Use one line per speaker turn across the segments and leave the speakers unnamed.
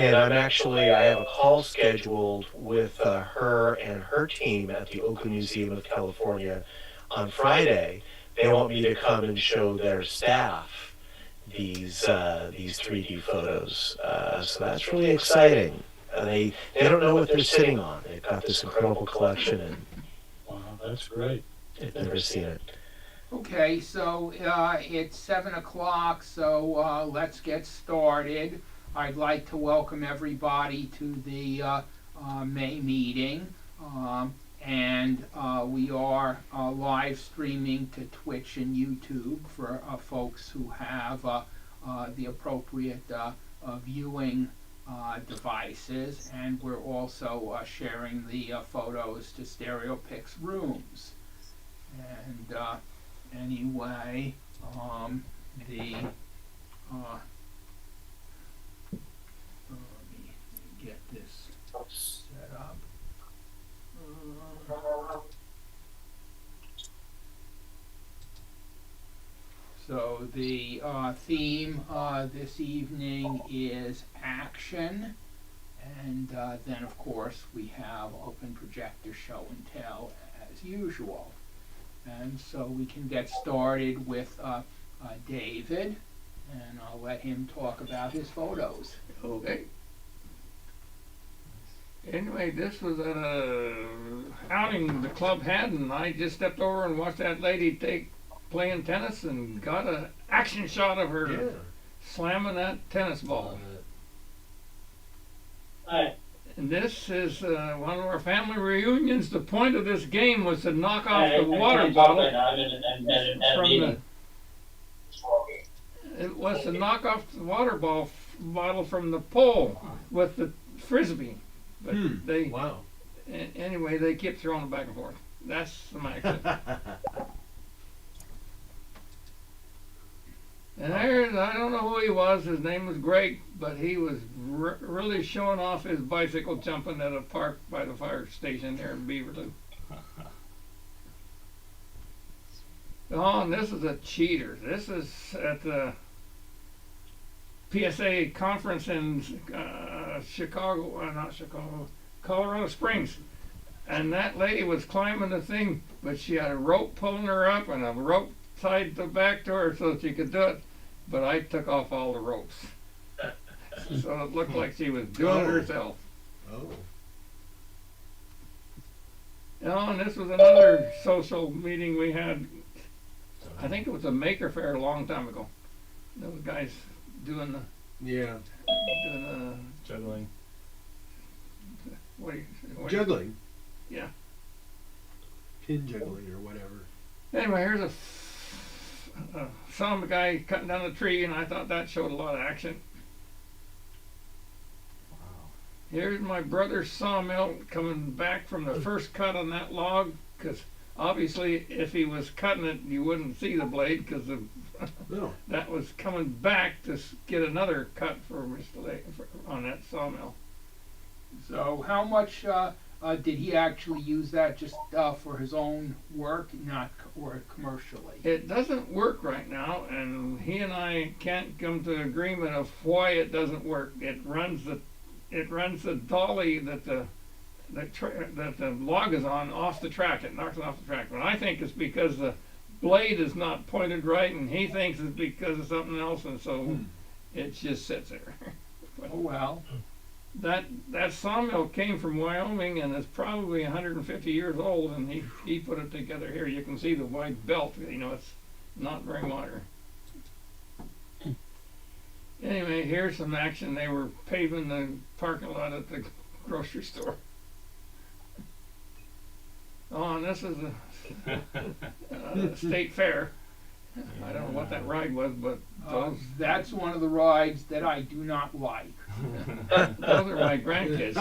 And I have a call scheduled with her and her team at the Oakland Museum of California on Friday. They want me to come and show their staff these 3D photos. So that's really exciting. They don't know what they're sitting on. They've got this incredible collection, and
Wow, that's great.
they've never seen it.
Okay, so it's 7 o'clock, so let's get started. I'd like to welcome everybody to the May meeting. And we are live streaming to Twitch and YouTube for folks who have the appropriate viewing devices. And we're also sharing the photos to StereoPix rooms. And anyway, let me get this set up. So the theme this evening is action, and then of course we have open projector show and tell as usual. And so we can get started with David, and I'll let him talk about his photos.
Okay. Anyway, this was at a outing the club had, and I just stepped over and watched that lady playing tennis and got an action shot of her slamming that tennis ball.
Hi.
And this is one of our family reunions. The point of this game was to knock off the water bottle from the. It was to knock off the water bottle from the pole with the frisbee. But they anyway, they kept throwing it back and forth. That's some action. And there's, I don't know who he was. His name was Greg, but he was really showing off his bicycle jumping at a park by the fire station there in Beaverton. Oh, and this is a cheater. This is at the PSA conference in Colorado Springs. And that lady was climbing the thing, but she had a rope pulling her up and a rope tied the back to her so that she could do it. But I took off all the ropes. So it looked like she was doing it herself.
Oh.
Oh, and this was another social meeting we had. I think it was a Maker Faire a long time ago. Those guys doing the
juggling.
Juggling.
Yeah.
Pin juggling or whatever.
Anyway, here's some guy cutting down a tree, and I thought that showed a lot of action.
Wow.
Here's my brother's sawmill coming back from the first cut on that log, because obviously if he was cutting it, you wouldn't see the blade, because that was coming back to get another cut for Mr. on that sawmill.
So how much did he actually use that just for his own work, not or commercially?
It doesn't work right now, and he and I can't come to an agreement of why it doesn't work. It runs the dolly that the log is on off the track. It knocks it off the track. But I think it's because the blade is not pointed right, and he thinks it's because of something else, and so it just sits there.
Oh well.
That sawmill came from Wyoming and is probably 150 years old, and he put it together here. You can see the wide belt. You know, it's not very modern. Anyway, here's some action. They were paving the parking lot at the grocery store. Oh, and this is a state fair. I don't know what that ride was, but
that's one of the rides that I do not like.
Those are my grandkids.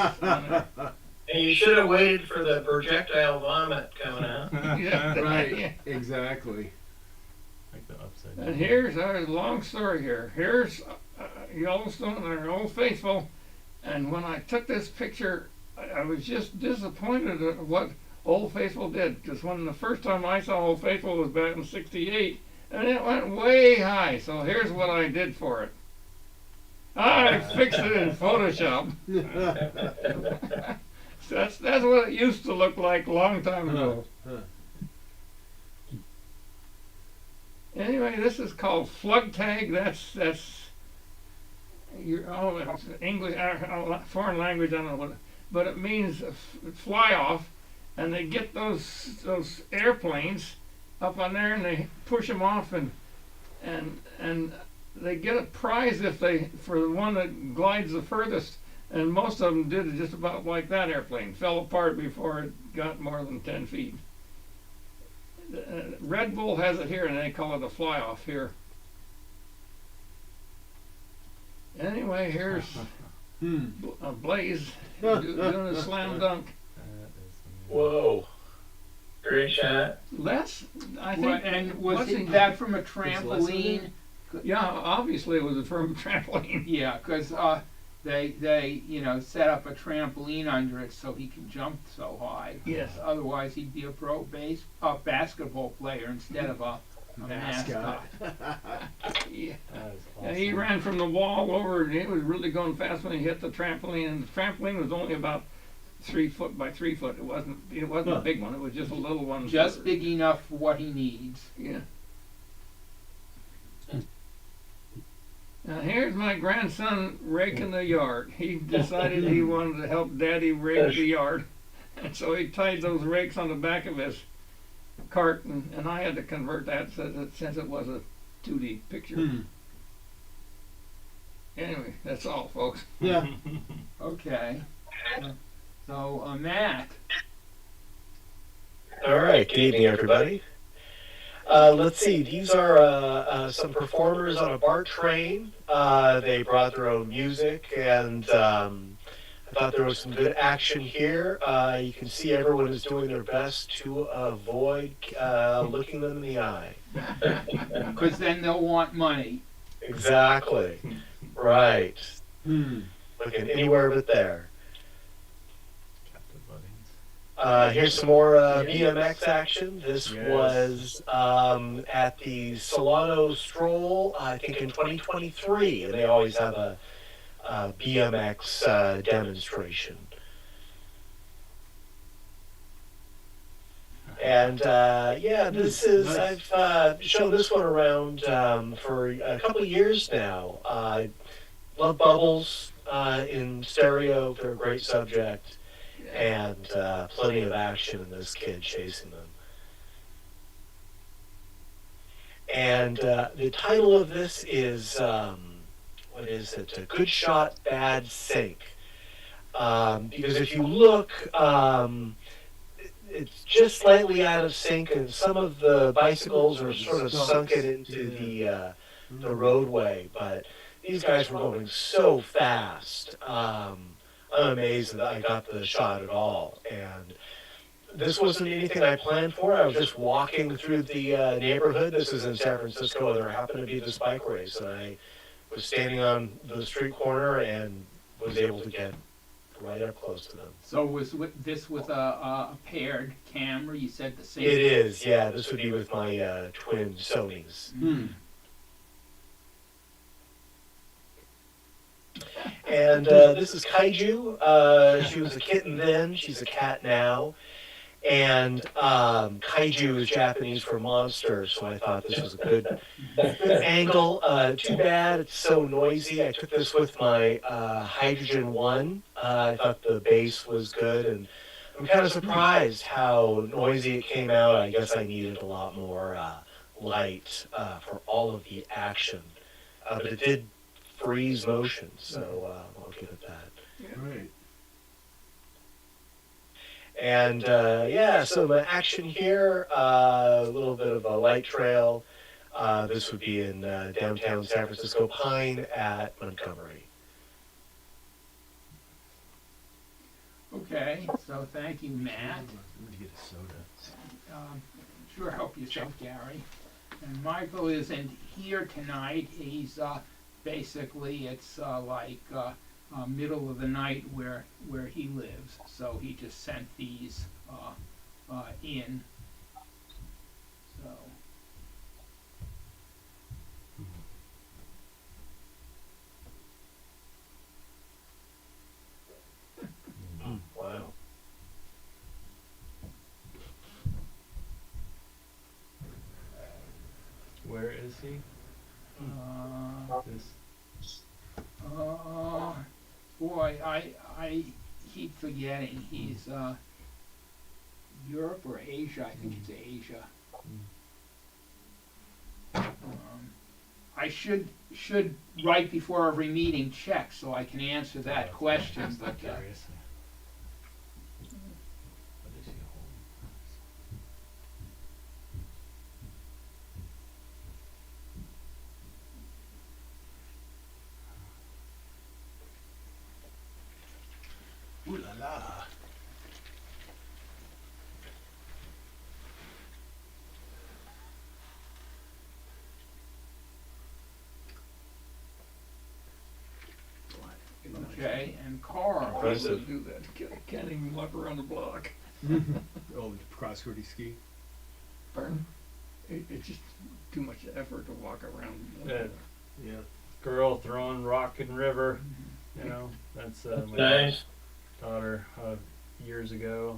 And you should have waited for the projectile vomit coming out.
Yeah,
Right,
yeah.
exactly.
Like the upside down.
And here's a long story here. Here's Yellowstone, our Old Faithful. And when I took this picture, I was just disappointed at what Old Faithful did. Because when the first time I saw Old Faithful was back in '68, and it went way high. So here's what I did for it. I fixed it in Photoshop. So that's what it used to look like a long time ago. Anyway, this is called flug tag. That's it's English, foreign language. I don't know what, but it means fly off, and they get those airplanes up on there and they push them off, and they get a prize for the one that glides the furthest. And most of them did it just about like that airplane. Fell apart before it got more than 10 feet. Red Bull has it here, and they call it a fly-off here. Anyway, here's Blaze doing a slam dunk.
Whoa. Great shot.
I think, and was that from a trampoline?
Yeah, obviously it was from a trampoline.
Yeah, because they set up a trampoline under it so he can jump so high.
Yes.
Otherwise, he'd be a pro basketball player instead of a mascot.
Yeah.
That is awesome.
And he ran from the wall over, and it was really going fast when he hit the trampoline. And the trampoline was only about 3 foot by 3 foot. It wasn't a big one. It was just a little one.
Just big enough for what he needs.
Yeah. Now here's my grandson raking the yard. He decided he wanted to help Daddy rake the yard, and so he tied those rakes on the back of his cart, and I had to convert that since it was a 2D picture. Anyway, that's all, folks.
Yeah.
Okay. So, Matt.
All right, good evening, everybody. Let's see, these are some performers on a BART train. They brought their own music, and I thought there was some good action here. You can see everyone is doing their best to avoid looking them in the eye.
Because then they'll want money.
Exactly. Right. Looking anywhere but there. Here's some more BMX action. This was at the Solano Stroll, I think in 2023, and they always have a BMX demonstration. And this is, I've shown this one around for a couple of years now. I love bubbles in stereo, they're a great subject. And plenty of action in this kid chasing them. And the title of this is, what is it? A Good Shot, Bad Sink. Because if you look, it's just slightly out of sync, and some of the bicycles are sort of sunken into the roadway. But these guys were going so fast. I'm amazed that I got the shot at all. And this wasn't anything I planned for. I was just walking through the neighborhood. This is in San Francisco, and there happened to be this bike race. And I was standing on the street corner and was able to get right up close to them.
So was this with a paired camera? You said the same.
It is, yeah. This would be with my twin Sonys. And this is Kaiju. She was a kitten then. She's a cat now. And Kaiju is Japanese for monster, so I thought this was a good angle. Too bad it's so noisy. I took this with my Hydrogen 1. I thought the bass was good, and I'm kind of surprised how noisy it came out. I guess I needed a lot more light for all of the action. But it did freeze motion, so I'll give it that.
Right.
And so the action here, a little bit of a light trail. This would be in downtown San Francisco, Pine at Montgomery.
Okay, so thank you, Matt.
I'm going to get a soda.
Sure, help yourself, Gary. And Michael isn't here tonight. He's basically, it's like middle of the night where he lives. So he just sent these in. So.
see? This.
Boy, I keep forgetting. He's Europe or Asia. I think it's Asia. I should right before every meeting check so I can answer that question. But
Curious. What is he holding?
Ooh la la.
okay, and Carl.
Impressive.
Do that. Can't even walk around the block.
Oh, the cross-country ski.
Pardon? It's just too much effort to walk around.
Yeah. Girl throwing rock in river. You know, that's my
Nice.
daughter years ago.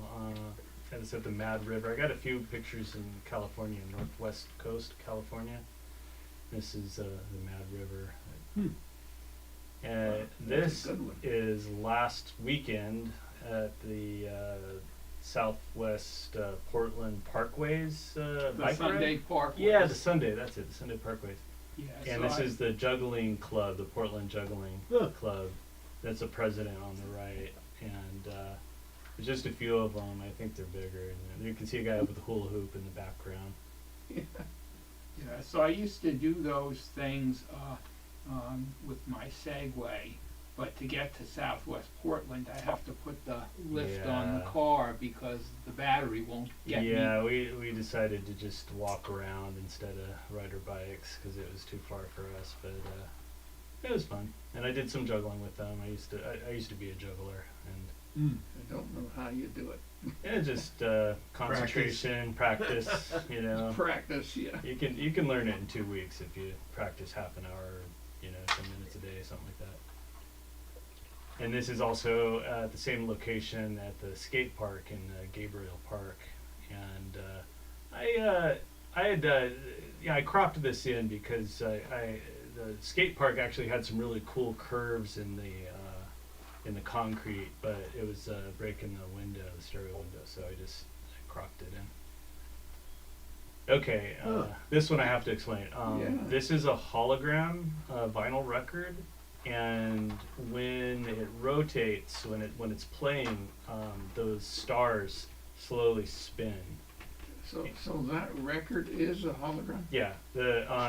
Had us at the Mad River. I got a few pictures in California, northwest coast California. This is the Mad River. And
That's
this
a good one.
is last weekend at the Southwest Portland Parkways
The
bike
Sunday
ride.
Park.
Yeah, the Sunday. That's it. The Sunday Parkways.
Yeah,
And
so
this is the juggling club, the Portland Juggling Club. That's the president on the right, and there's just a few of them. I think they're bigger. And you can see a guy with a hula hoop in the background.
Yeah, so I used to do those things with my Segway, but to get to Southwest Portland, I have to put the lift on the
Yeah.
car because the battery won't get me.
Yeah, we decided to just walk around instead of ride our bikes because it was too far for us. But it was fun, and I did some juggling with them. I used to be a juggler, and
I don't know how you do it.
yeah, just concentration, practice. You know,
Practice, yeah.
you can learn it in 2 weeks if you practice half an hour, 10 minutes a day, something like that. And this is also at the same location at the skate park in Gabriel Park, and I cropped this in because the skate park actually had some really cool curves in the concrete, but it was breaking the window, the stereo window, so I cropped it in. Okay, this one I have to explain.
Yeah.
This is a hologram vinyl record, and when it rotates, when it's playing, those stars slowly spin.
So that record is a hologram?
Yeah,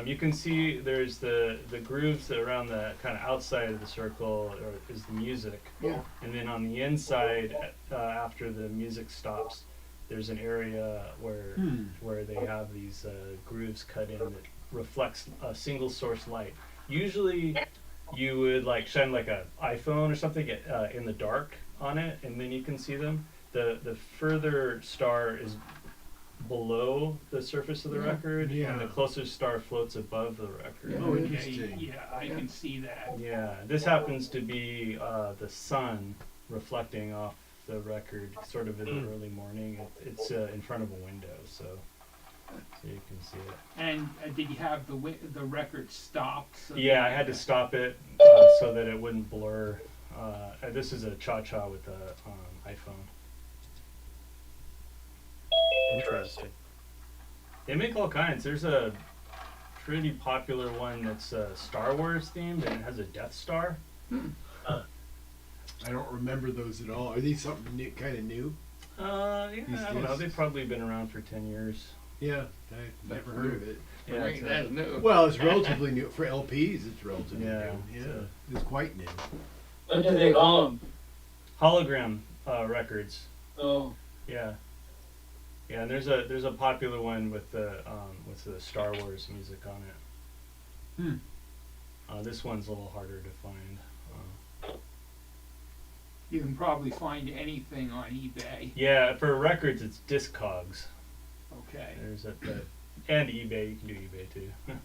you can see there's the grooves around the kind of outside of the circle is the music,
Yeah.
and then on the inside, after the music stops, there's an area where they have these grooves cut in that reflects a single source light. Usually, you would shine like an iPhone or something in the dark on it, and then you can see them. The further star is below the surface of the record, and the closest star floats above the record.
Yeah.
Okay,
Interesting.
yeah, I can see that.
Yeah, this happens to be the sun reflecting off the record, sort of in the early morning. It's in front of a window, so you can see it.
And did you have the record stopped? So
Yeah,
that-
I had to stop it so that it wouldn't blur. This is a cha-cha with the iPhone.
Interesting.
They make all kinds. There's a pretty popular one that's Star Wars themed, and it has a Death Star.
I don't remember those at all. Are these something new, kind of new?
Yeah,
These
I don't know.
discs?
They've probably been around for 10 years.
Yeah, I've never heard of it.
Yeah,
Right,
it's
that's new.
Well, it's relatively new for LPs. It's relatively
Yeah,
new.
it's
Yeah, it's quite new.
What do they call them?
hologram records.
Oh,
Yeah, yeah. And there's a popular one with the Star Wars music on it. This one's a little harder to find.
You can probably find anything on eBay.
Yeah, for records it's Discogs.
Okay.
There's and eBay. You can do eBay too.
And,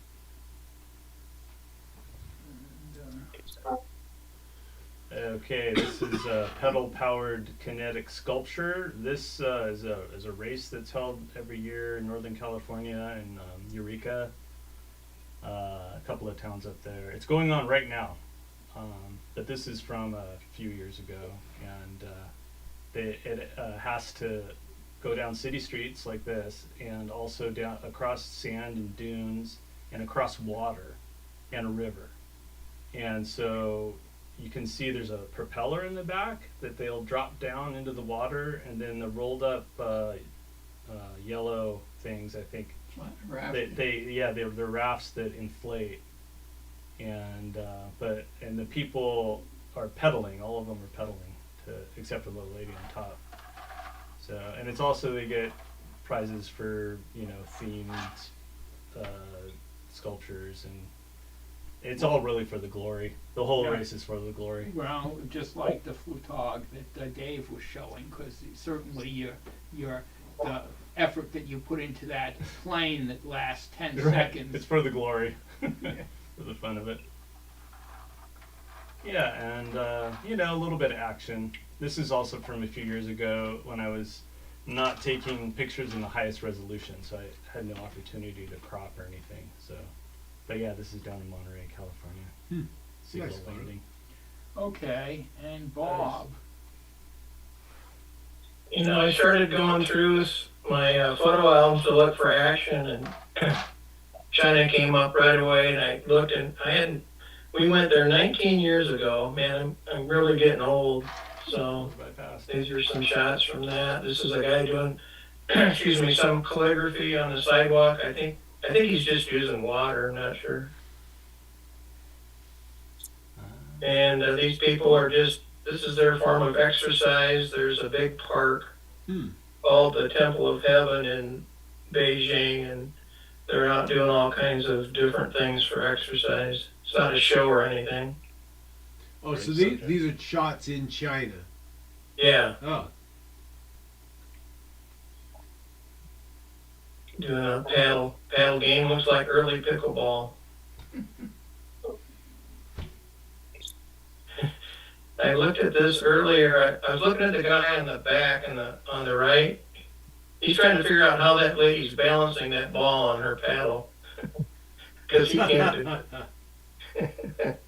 Okay, this is a pedal-powered kinetic sculpture. This is a race that's held every year in Northern California in Eureka. a couple of towns up there. It's going on right now, but this is from a few years ago, and it has to go down city streets like this, and also down across sand and dunes, and across water and a river. And so you can see there's a propeller in the back that they'll drop down into the water, and then the rolled up yellow things, I think they're rafts that inflate, and and the people are pedaling. All of them are pedaling, except for the little lady on top. So, and it's also, they get prizes for, you know, themed sculptures, and it's all really for the glory. The whole race is for the glory.
Well, just like the Flutog that Dave was showing, because certainly the effort that you put into that plane that lasts 10 seconds.
It's for the glory, for the fun of it. Yeah, and you know, a little bit of action. This is also from a few years ago when I was not taking pictures in the highest resolution, so I had no opportunity to crop or anything. So, but yeah, this is down in Monterey, California. Seagull
Nice photo.
landing.
Okay, and Bob.
You know, I started going through my photo albums to look for action, and China came up right away, and I looked, and we went there 19 years ago. Man, I'm really getting old. So these are some shots from that. This is a guy doing, excuse me, some calligraphy on the sidewalk. I think he's just using water. I'm not sure. And these people are just, this is their form of exercise. There's a big park called the Temple of Heaven in Beijing, and they're out doing all kinds of different things for exercise. It's not a show or anything.
Oh, so these are shots in China.
Yeah.
Oh.
Doing a paddle game. Looks like early pickleball. I looked at this earlier. I was looking at the guy in the back and on the right. He's trying to figure out how that lady's balancing that ball on her paddle. Because he can't do it.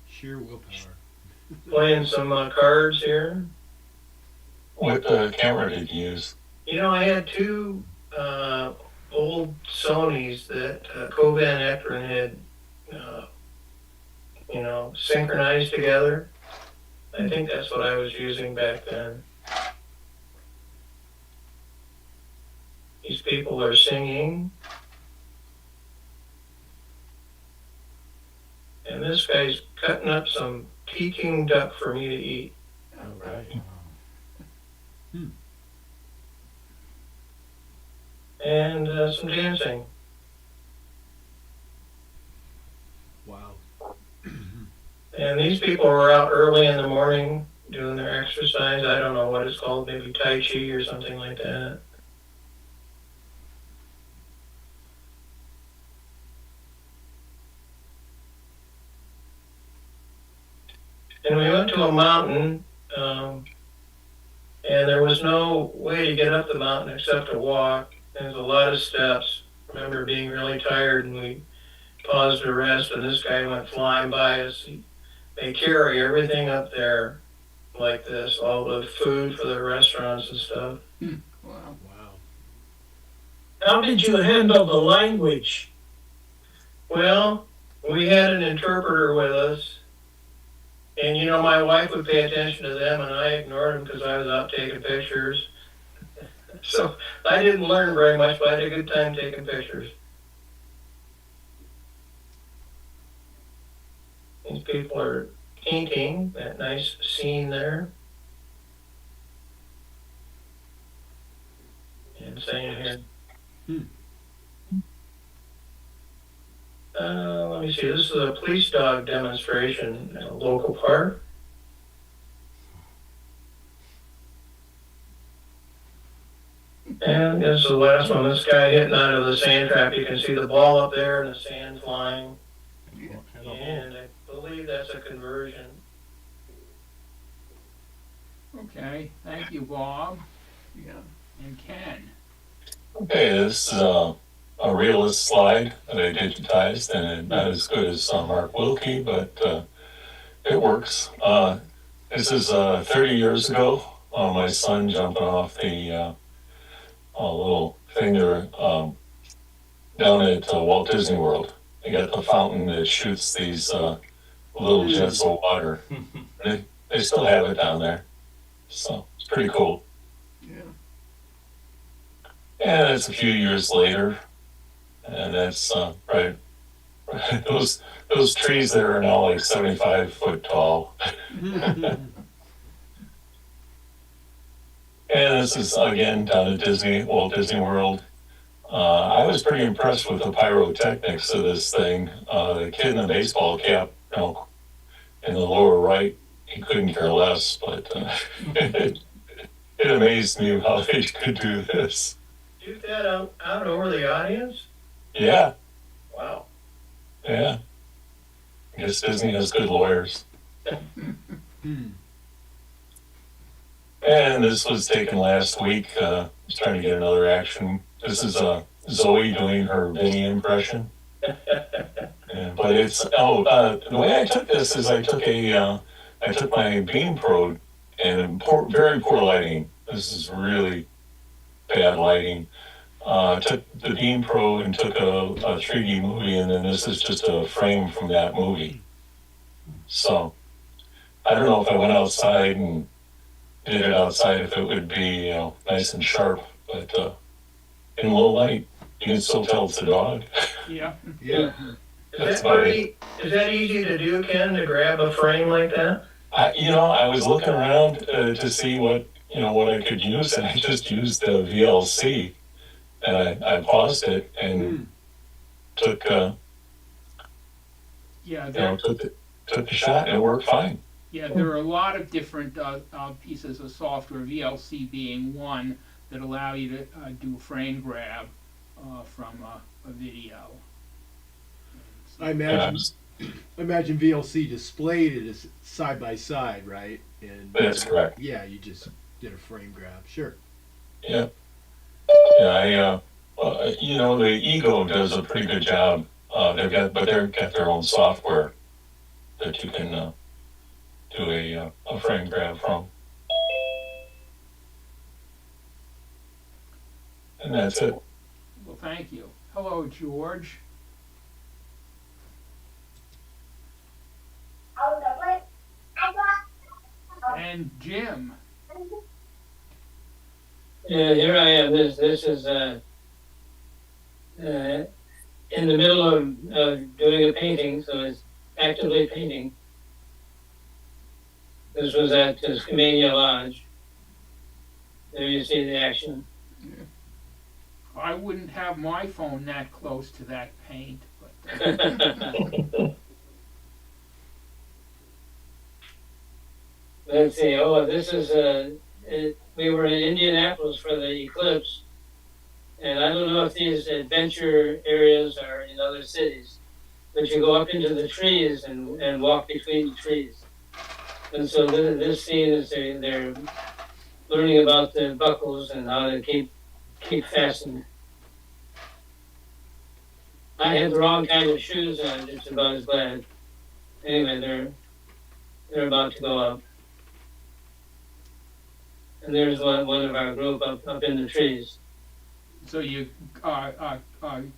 Sheer willpower.
Playing some cards here.
What camera did you use?
You know, I had two old Sonys that Covan Ekron had, you know, synchronized together. I think that's what I was using back then. These people are singing. And this guy's cutting up some Peking duck for me to eat.
All right.
And some dancing.
Wow.
And these people were out early in the morning doing their exercise. I don't know what it's called, maybe Tai Chi or something like that. And we went to a mountain, and there was no way to get up the mountain except to walk. There's a lot of steps. I remember being really tired, and we paused to rest, and this guy went flying by us. They carry everything up there like this, all the food for the restaurants and stuff.
Wow.
Wow.
How did you handle the language? Well, we had an interpreter with us. And, you know, my wife would pay attention to them, and I ignored them because I was out taking pictures. So I didn't learn very much, but I had a good time taking pictures. These people are painting that nice scene there. And saying here. Let me see, this is a police dog demonstration at a local park. And this is the last one, this guy hitting out of the sand trap. You can see the ball up there and the sand flying. And I believe that's a conversion.
Okay, thank you, Bob.
Yeah.
And Ken.
Okay, this a realist slide that I digitized, and not as good as Mark Wilkie, but it works. This is 30 years ago. My son jumping off the little thing there down at Walt Disney World. They got the fountain that shoots these little jets of water. They still have it down there, so it's pretty cool.
Yeah.
And it's a few years later, and that's right. Those trees there are now like 75 foot tall. And this is again down at Walt Disney World. I was pretty impressed with the pyrotechnics of this thing. The kid in the baseball cap, in the lower right, he couldn't care less, but it amazed me how they could do this.
Shoot that out over the audience?
Yeah.
Wow.
Yeah. I guess Disney has good lawyers. And this was taken last week. I was trying to get another action. This is Zoe doing her Vinny impression. But it's the way I took this is I took my beam probe and very poor lighting. This is really bad lighting. Took the beam probe and took a 3D movie, and then this is just a frame from that movie. So I don't know if I went outside and did it outside if it would be nice and sharp, but in low light you can still tell it's a dog.
Yeah.
Yeah.
Is that easy to do, Ken, to grab a frame like that?
I was looking around to see what I could use, and I just used the VLC, and I paused it and took took the shot, and it worked fine.
Yeah, there are a lot of different pieces of software, VLC being one, that allow you to do frame grab from a video.
I imagine VLC displayed it as side by side, right? And
That's correct.
yeah, you just did a frame grab. Sure.
Yeah. Yeah, the Ego does a pretty good job. They've got their own software that you can do a frame grab from. And that's it.
Well, thank you. Hello, George. And Jim.
Yeah, here I am. This is in the middle of doing a painting, so it's actively painting. This was at Skamania Lodge. There you see the action.
Yeah. I wouldn't have my phone that close to that paint, but
Let's see. Oh, this is we were in Indianapolis for the eclipse, and I don't know if these adventure areas are in other cities, but you go up into the trees and walk between the trees. And so this scene is they're learning about the buckles and how to keep fastened. I had the wrong kind of shoes on, just about as bad. Anyway, they're about to go up. And there's one of our group up in the trees.
so you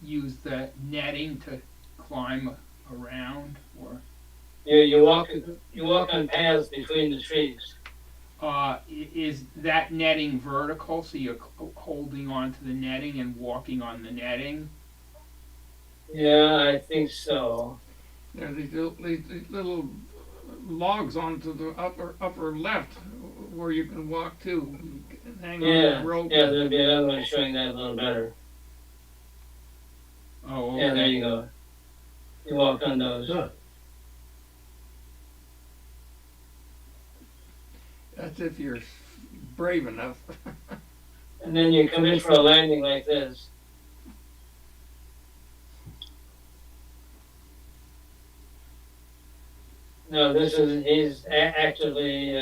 use the netting to climb around, or
You walk on paths between the trees.
is that netting vertical, so you're holding on to the netting and walking on the netting?
Yeah, I think so.
There are these little logs onto the upper left where you can walk to. You can hang on
Yeah,
the rope.
yeah, there'll be another one showing that a little better.
Oh, okay.
Yeah, there you go. You walk on those.
Huh.
That's if you're brave enough.
And then you come in for a landing like this. No, he's actively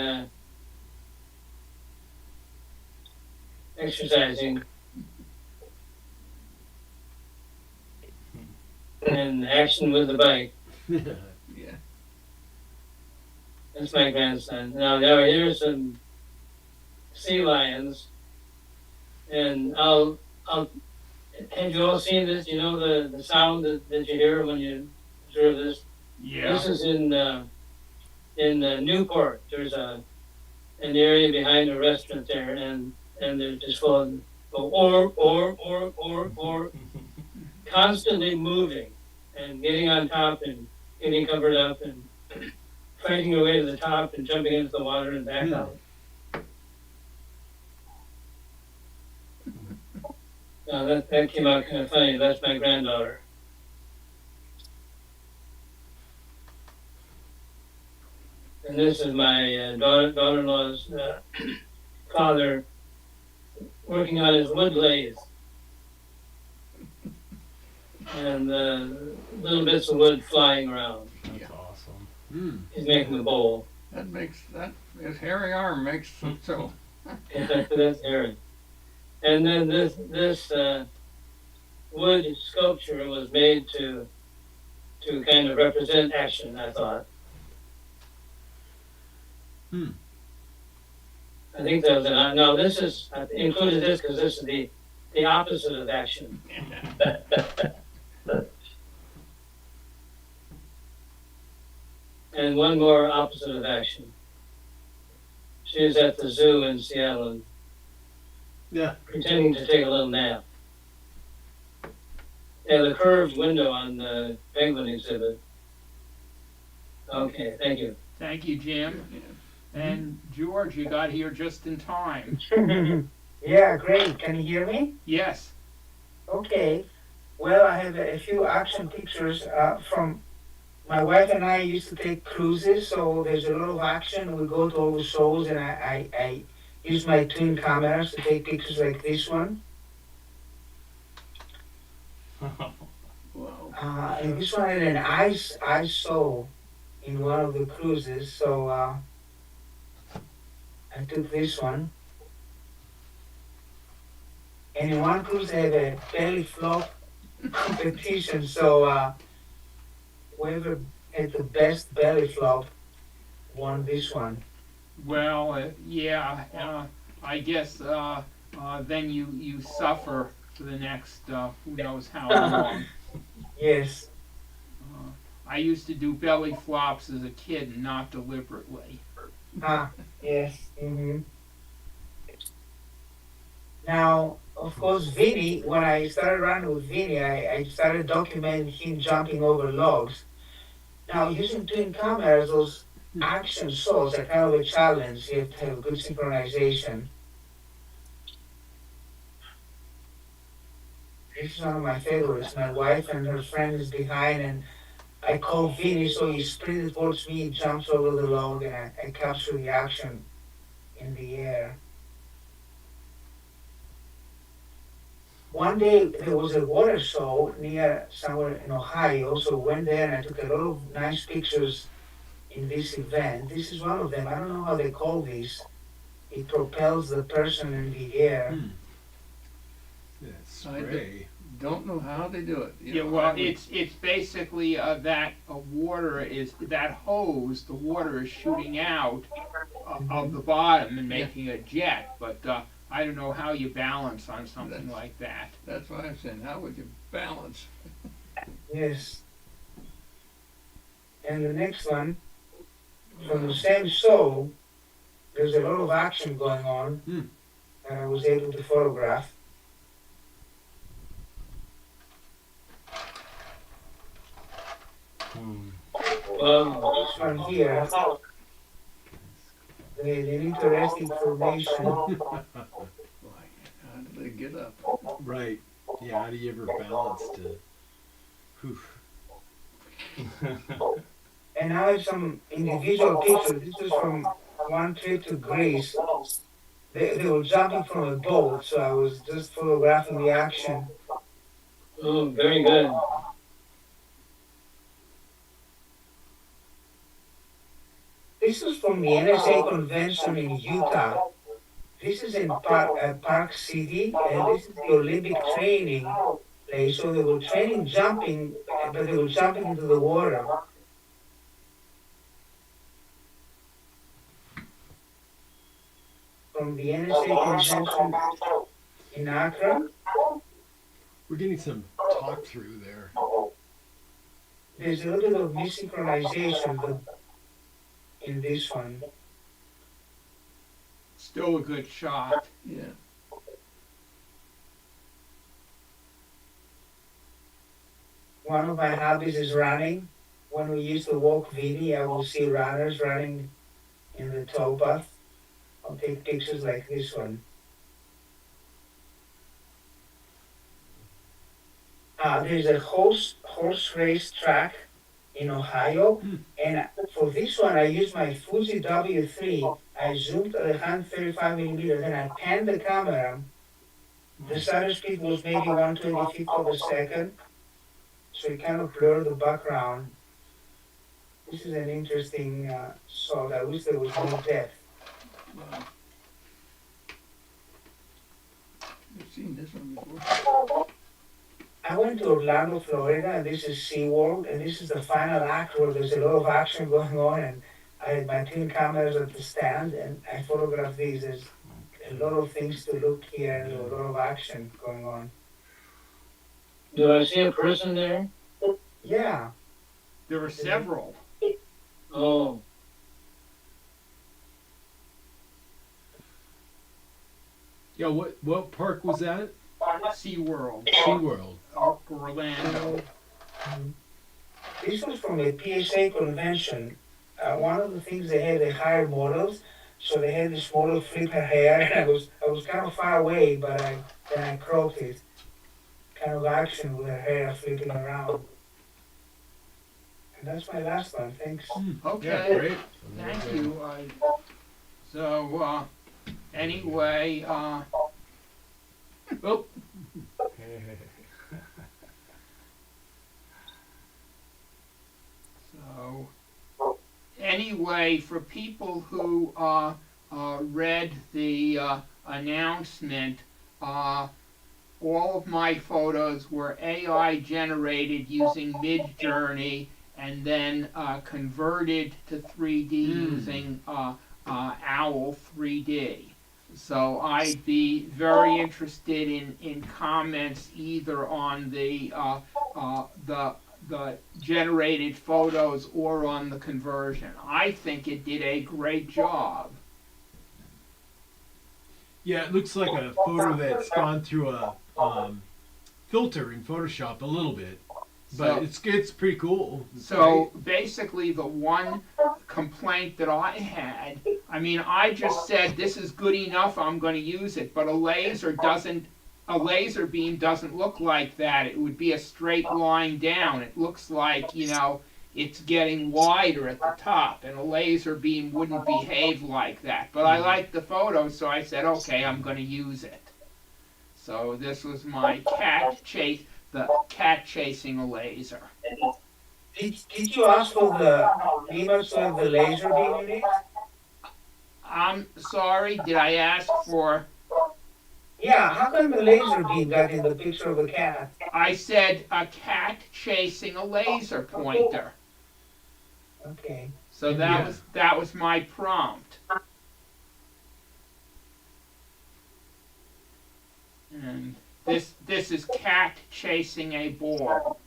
exercising. and action with the bike.
Yeah.
That's my grandson. Now here's some sea lions, and I'll. Have you all seen this? You know the sound that you hear when you observe this.
Yeah.
This is in Newport. There's an area behind a restaurant there, and they're just full of or constantly moving and getting on top and getting covered up and fighting your way to the top and jumping into the water and back out. Now that came out kind of funny. That's my granddaughter. And this is my daughter-in-law's father working on his wood lathe. And little bits of wood flying around.
That's awesome.
He's making the bowl.
His hairy arm makes it so.
That's Aaron. And then this wood sculpture was made to kind of represent action, I thought. I think that was no, this is, I included this because this is the opposite of action. And one more opposite of action. She was at the zoo in Seattle pretending to take a little nap. Yeah, the curved window on the penguin exhibit. Okay, thank you.
Thank you, Jim. And George, you got here just in time.
Yeah, great. Can you hear me?
Yes.
Okay. Well, I have a few action pictures from my wife and I used to take cruises, so there's a lot of action. We go to all the shows, and I use my twin cameras to take pictures like this one.
Wow.
And this one had an ice show in one of the cruises, so I took this one. And in one cruise I had a belly flop competition, so whoever had the best belly flop won this one.
Well, yeah. I guess then you suffer for the next who knows how long.
Yes.
I used to do belly flops as a kid, and not deliberately.
Yes. Now, of course, Vinny, when I started running with Vinny, I started documenting him jumping over logs. Now, using twin cameras, those action shows are kind of a challenge. You have to have good synchronization. This is one of my favorites. My wife and her friend is behind, and I call Vinny, so he sprinted towards me, jumps over the log, and I capture the action in the air. One day there was a water show near somewhere in Ohio, so went there and I took a lot of nice pictures in this event. This is one of them. I don't know how they call this. It propels the person in the air.
Spray.
Don't know how they do it.
Yeah, well, it's basically that water is that hose. The water is shooting out of the bottom and making a jet, but I don't know how you balance on something like that.
That's what I'm saying. How would you balance?
Yes. And the next one, from the same show, there's a lot of action going on that I was able to photograph. This one here, an interesting formation.
How do they get up?
Right. Yeah, how do you ever balance to... Whew.
And I have some individual pictures. This is from one trip to Greece. They were jumping from a boat, so I was just photographing the action.
Oh, very good.
This is from the NSA convention in Utah. This is in Park City, and this is the Olympic training place. So they were training jumping but they were jumping into the water. From the NSA convention in Accra.
We're getting some talk through there.
There's a little bit of desynchronization in this one.
Still a good shot.
Yeah.
One of my hobbies is running. When we used to walk Vini, I would see runners running in the towpath. I'll take pictures like this one. There's a horse race track in Ohio, and for this one I used my Fuji W3. I zoomed at 135 millimeters and I panned the camera. The shutter speed was maybe 1/25th of a second, so it kind of blurred the background. This is an interesting shot. I wish there was more depth.
Wow. I've seen this one before.
I went to Orlando, Florida, and this is SeaWorld, and this is the final act where there's a lot of action going on, and I had my twin cameras at the stand, and I photographed these. There's a lot of things to look here, and a lot of action going on.
Do I see a person there?
Yeah.
There were several.
Oh,
Yeah, what park was that?
SeaWorld,
SeaWorld.
Orlando.
This was from a PSA convention. One of the things they had, they hired models, so they had this model flip her hair, and I was kind of far away, but then I cropped it. Kind of action with her hair flipping around. And that's my last one. Thanks.
Okay.
Yeah, great.
Thank you. So, anyway, oh, so, anyway, for people who read the announcement, all of my photos were AI generated using Midjourney and then converted to 3D using Owl 3D. So I'd be very interested in comments either on the generated photos or on the conversion. I think it did a great job.
Yeah, it looks like a photo that's gone through a filter in Photoshop a little bit, but it's pretty cool.
So basically, the one complaint that I had, I mean, I just said this is good enough, I'm going to use it, but a laser beam doesn't look like that. It would be a straight line down. It looks like, you know, it's getting wider at the top, and a laser beam wouldn't behave like that. But I liked the photo, so I said, okay, I'm going to use it. So this was my cat chasing a laser.
Did you ask for the image of the laser beam in it?
I'm sorry, did I ask for...
Yeah, how come the laser beam got in the picture of the cat?
I said a cat chasing a laser pointer.
Okay.
So that was my prompt. And this is cat chasing a ball.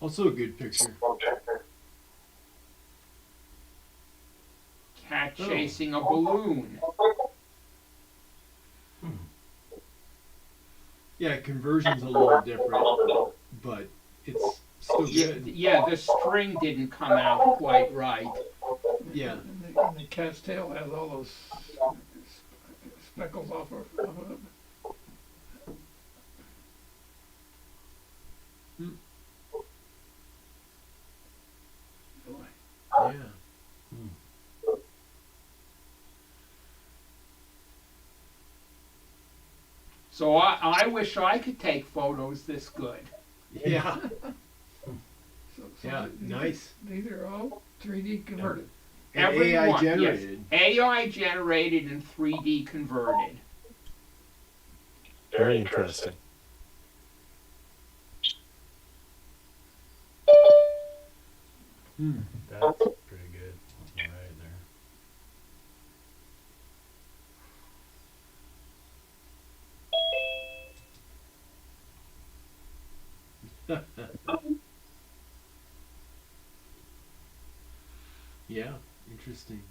Also a good picture.
Cat chasing a balloon.
Yeah, conversion's a little different, but it's still good.
Yeah, the string didn't come out quite right.
Yeah.
And the cat's tail has all those speckles off of it.
Yeah.
So I wish I could take photos this good.
Yeah.
So
Yeah, nice.
These are all 3D converted.
And
Every
AI
one,
generated.
Yes. AI generated and 3D converted.
Very interesting.
That's pretty good. All right there.
Yeah, interesting.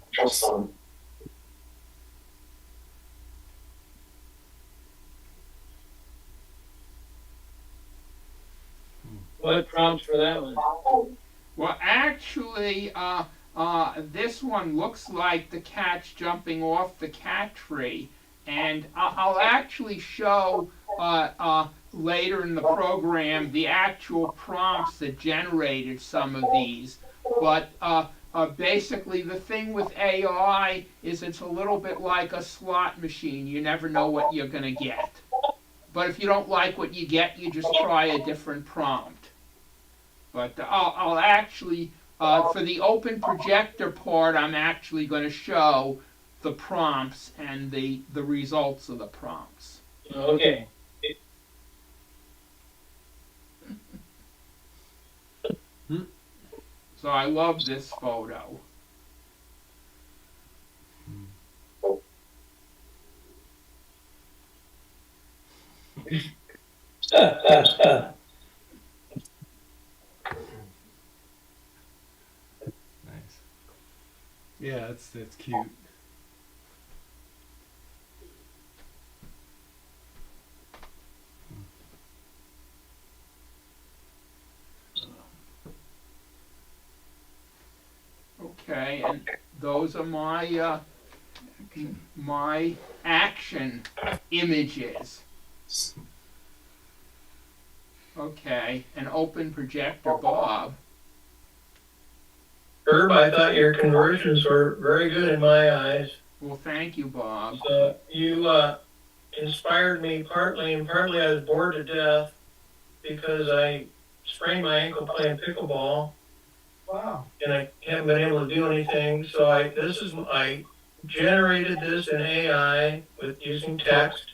What prompts for that one?
Well, actually, this one looks like the cat's jumping off the cat tree, and I'll actually show later in the program the actual prompts that generated some of these. But basically, the thing with AI is it's a little bit like a slot machine. You never know what you're going to get. But if you don't like what you get, you just try a different prompt. But I'll actually, for the open projector part, I'm actually going to show the prompts and the results of the prompts.
Okay.
So I love this photo.
Nice.
Yeah, that's cute.
Okay, and those are my my action images. Okay, an open projector, Bob.
Herb, I thought your conversions were very good in my eyes.
Well, thank you, Bob.
So you inspired me partly, and partly I was bored to death because I sprained my ankle playing pickleball,
Wow.
and I haven't been able to do anything. So I generated this in AI with using text.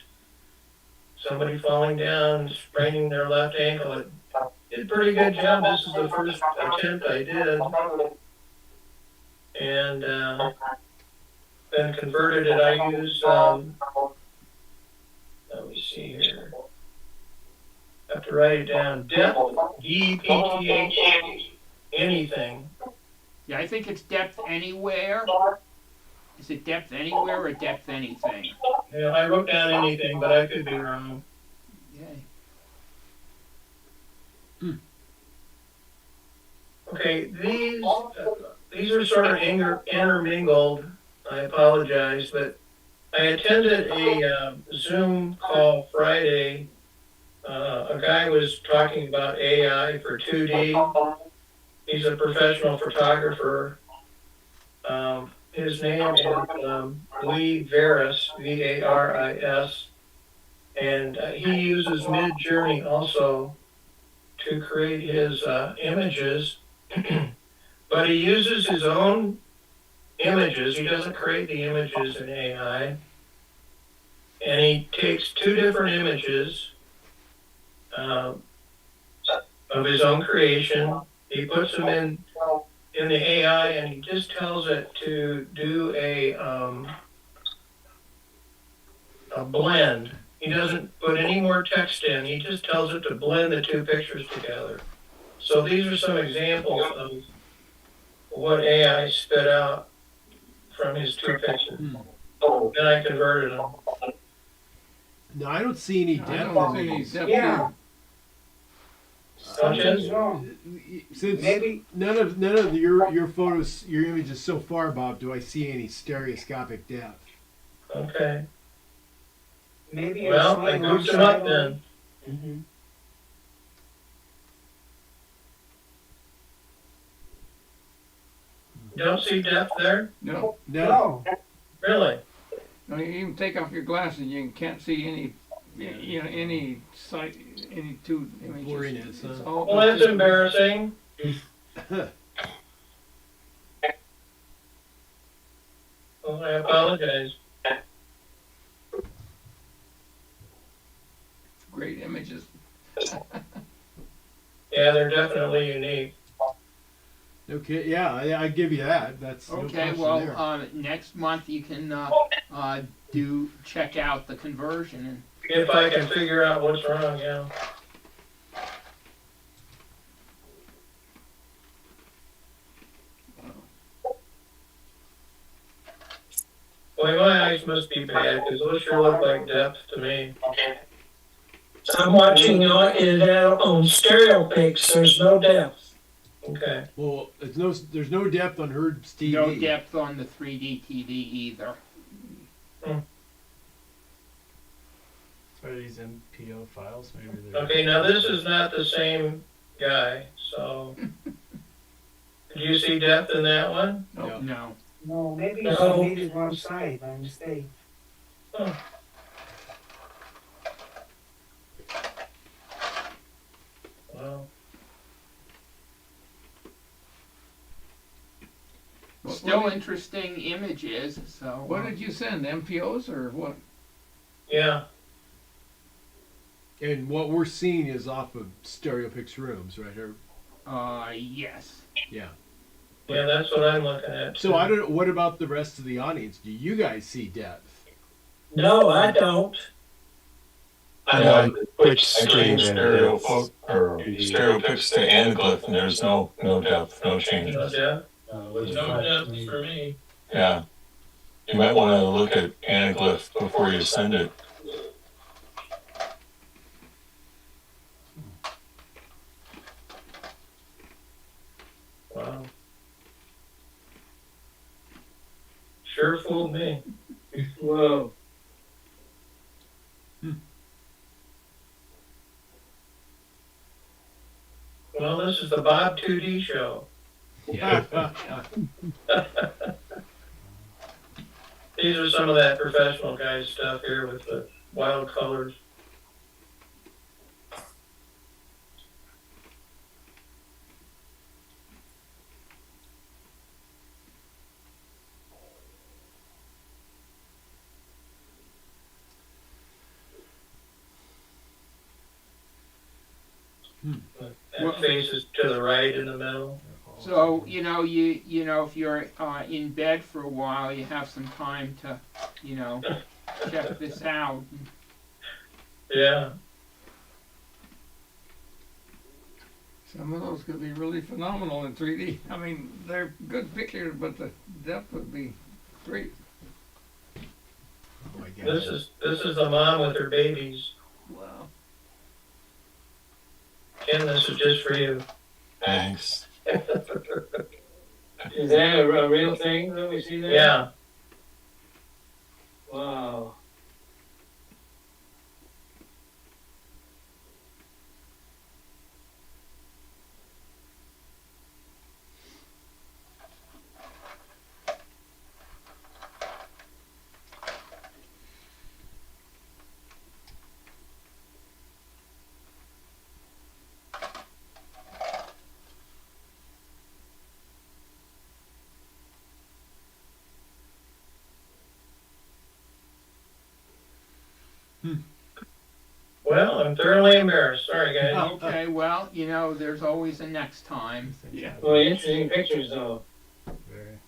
Somebody falling down, spraining their left ankle. It did a pretty good job. This is the first attempt I did. And then converted it. I use, let me see here. I have to write it down. Depth, DEPTH, anything.
Yeah, I think it's depth anywhere. Is it depth anywhere or depth anything?
Yeah, I wrote down anything, but I could be wrong.
Yay.
Okay, these are sort of intermingled. I apologize, but I attended a Zoom call Friday. A guy was talking about AI for 2D. He's a professional photographer. His name is Lee Veris, Varis, and he uses Mid-Journey also to create his images, but he uses his own images. He doesn't create the images in AI, and he takes two different images of his own creation. He puts them in the AI, and he just tells it to do a blend. He doesn't put any more text in. He just tells it to blend the two pictures together. So these are some examples of what AI spit out from his two pictures. Then I converted them.
No, I don't see any
I
depth
don't
in
see any
these.
depth
Yeah.
here.
Something's wrong.
Since
Maybe
none of your photos, your images so far, Bob, do I see any stereoscopic depth?
Okay.
maybe
Well, I grouped them up then.
Mm-hmm.
You don't see depth there?
No.
No.
Really?
No, you even take off your glasses, you can't see any, you know, any sight, any two images.
Blurriness,
It's
huh?
all-
Well, that's embarrassing. Well, I apologize.
Great images.
Yeah, they're definitely unique.
Okay, yeah, I give you that. That's no
Okay,
question
well,
there.
next month you can check out the conversion and.
If I can figure out what's wrong, yeah. Boy, my eyes must be bad, because those sure look like depth to me.
I'm watching it out on Stereoscopic. There's no depth.
Okay.
Well, there's no depth on Herb's TV.
No depth on the 3D TV either.
Are these MPO files? Maybe they're.
Okay, now this is not the same guy, so. Do you see depth in that one?
Yeah.
No.
No, maybe you
No.
submitted one side by mistake.
Oh. Well,
Still interesting images. So.
What did you send? MPOs or what?
yeah.
And what we're seeing is off of Stereopic's rooms, right here.
Yes.
Yeah.
Yeah, that's what I'm looking at.
So I don't know. What about the rest of the audience? Do you guys see depth?
No, I don't.
I'm on the Twitch stream and
Stereopics to anaglyph, and there's no depth, no
No
changes.
depth?
No
No depth for me.
Yeah. You might want to look at anaglyph before you send it.
Wow. Sure fooled me.
Whoa.
Well, this is the Bob 2D show.
Yeah.
These are some of that professional guy stuff here with the wild colors. That face is to the right in the middle.
So you know if you're in bed for a while, you have some time to check this out.
Yeah.
Some of those could be really phenomenal in 3D. I mean, they're good pictures, but the depth would be great.
Oh my God.
This is the mom with her babies.
Wow.
Ken, this is just for you.
Thanks.
Is that a real thing that we see there?
Yeah.
Wow.
Well, I'm thoroughly embarrassed. Sorry, guys.
Okay, well, there's always a next time.
Yeah.
Well, interesting pictures though.
Very.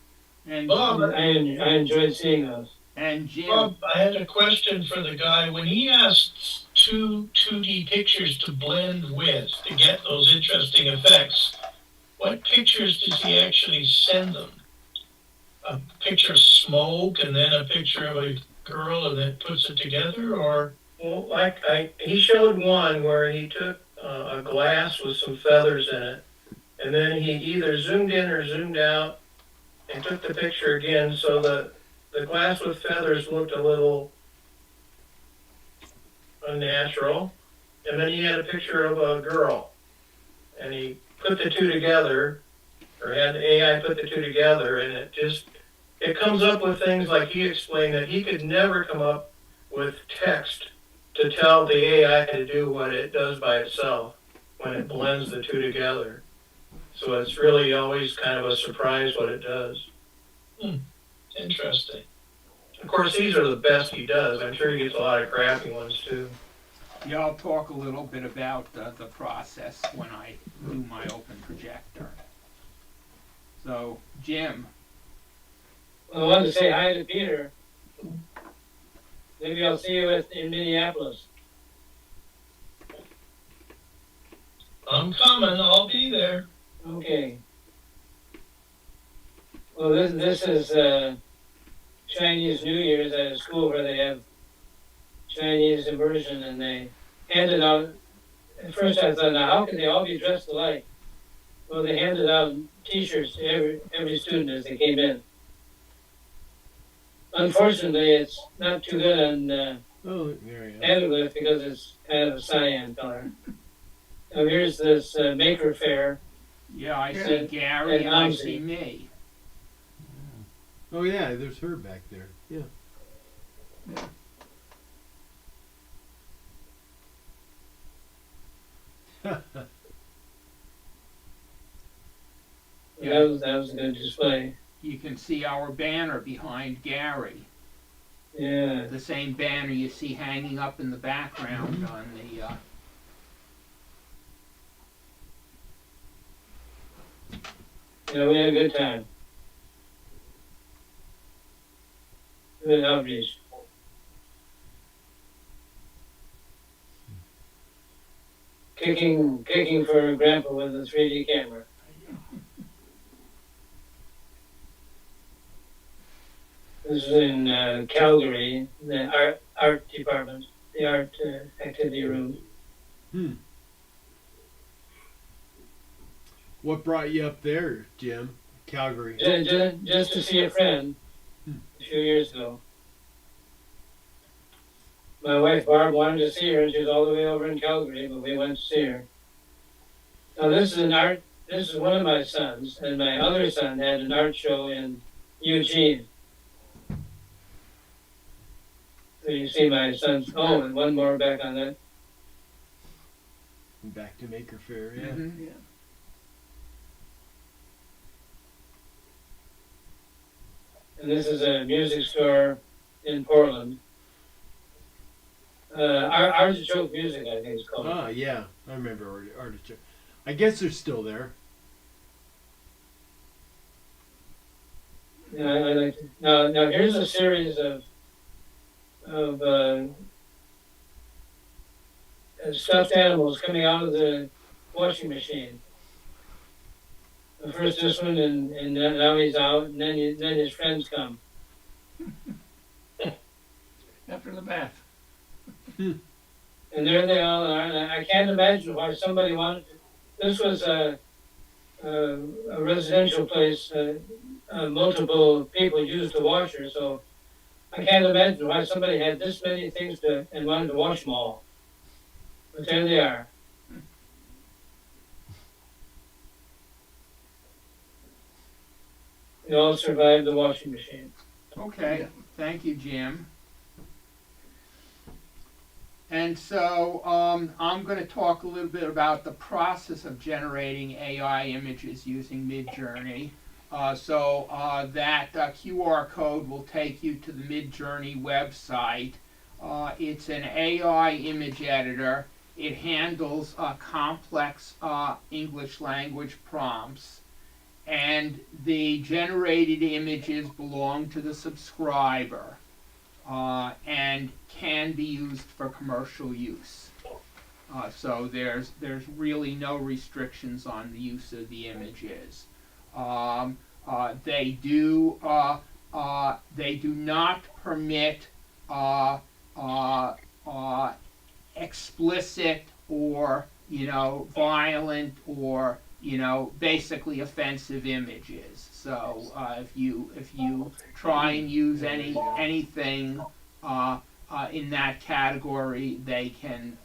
And
Bob,
I enjoyed seeing those.
and Jim,
Bob, I had a question for the guy. When he asks two 2D pictures to blend with to get those interesting effects, what pictures does he actually send them? A picture of smoke and then a picture of a girl and then puts it together, or?
Well, he showed one where he took a glass with some feathers in it, and then he either zoomed in or zoomed out and took the picture again, so the glass with feathers looked a little unnatural. And then he had a picture of a girl, and he put the two together, or had the AI put the two together, and it comes up with things like he explained that he could never come up with text to tell the AI to do what it does by itself when it blends the two together. So it's really always kind of a surprise what it does.
Interesting.
Of course, these are the best he does. I'm sure he gets a lot of crappy ones too.
Yeah, I'll talk a little bit about the process when I do my open projector. So, Jim.
I wanted to say hi to Peter. Maybe I'll see you in Minneapolis.
I'm coming. I'll be there.
Okay. Well, this is Chinese New Year's at a school where they have Chinese immersion, and they handed out. At first, I thought, now how can they all be dressed alike? Well, they handed out T-shirts to every student as they came in. Unfortunately, it's not too good on handed with because it's kind of a cyan color. Now here's this Maker Faire.
Yeah, I see Gary and I see me.
Oh yeah, there's Herb back there. Yeah.
Yeah, that was a good display.
You can see our banner behind Gary.
Yeah.
The same banner you see hanging up in the background on the.
Yeah, we had a good time. Good outreach. Kicking for Grandpa with a 3D camera. This is in Calgary, the art department, the art activity room.
What brought you up there, Jim? Calgary?
Just to see a friend a few years ago. My wife Barb wanted to see her, and she was all the way over in Calgary, but we went to see her. Now this is one of my sons, and my other son had an art show in Eugene. So you see my son's, and one more back on that.
Back to Maker Faire, yeah.
Mm-hmm.
And this is a music store in Portland. Artichoke Music, I think it's called.
Ah, yeah, I remember Artichoke. I guess they're still there.
Yeah, I like it. Now here's a series of stuffed animals coming out of the washing machine. First this one, and now he's out, and then his friends come.
After the bath.
And there they all are, and I can't imagine why somebody wanted to. This was a residential place. Multiple people used the washer, so I can't imagine why somebody had this many things and wanted to wash them all. But there they are. They all survived the washing machine.
Okay, thank you, Jim. And so I'm going to talk a little bit about the process of generating AI images using Midjourney. That QR code will take you to the Midjourney website. It's an AI image editor. It handles complex English language prompts. And the generated images belong to the subscriber and can be used for commercial use. So there's really no restrictions on the use of the images. They do not permit explicit or violent or basically offensive images. So if you try and use anything in that category, they can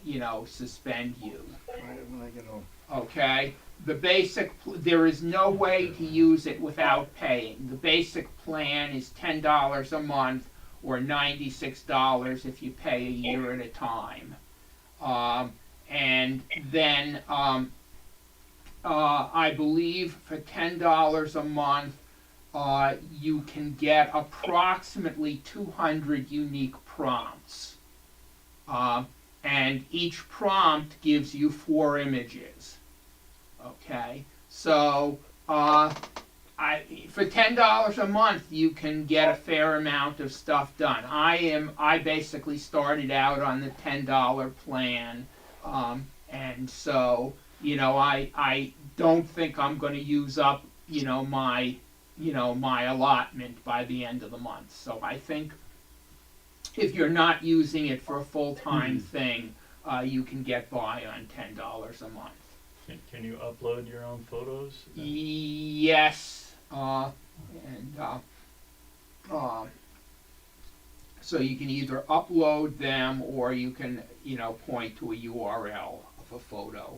suspend you. Okay. There is no way to use it without paying. The basic plan is $10 a month or $96 if you pay a year at a time. And then I believe for $10 a month, you can get approximately 200 unique prompts. And each prompt gives you 4 images. Okay, so for $10 a month, you can get a fair amount of stuff done. I basically started out on the $10 plan, and so I don't think I'm going to use up my allotment by the end of the month. So I think if you're not using it for a full-time thing, you can get by on $10 a month.
Can you upload your own photos?
Yes, so you can either upload them or you can point to a URL of a photo,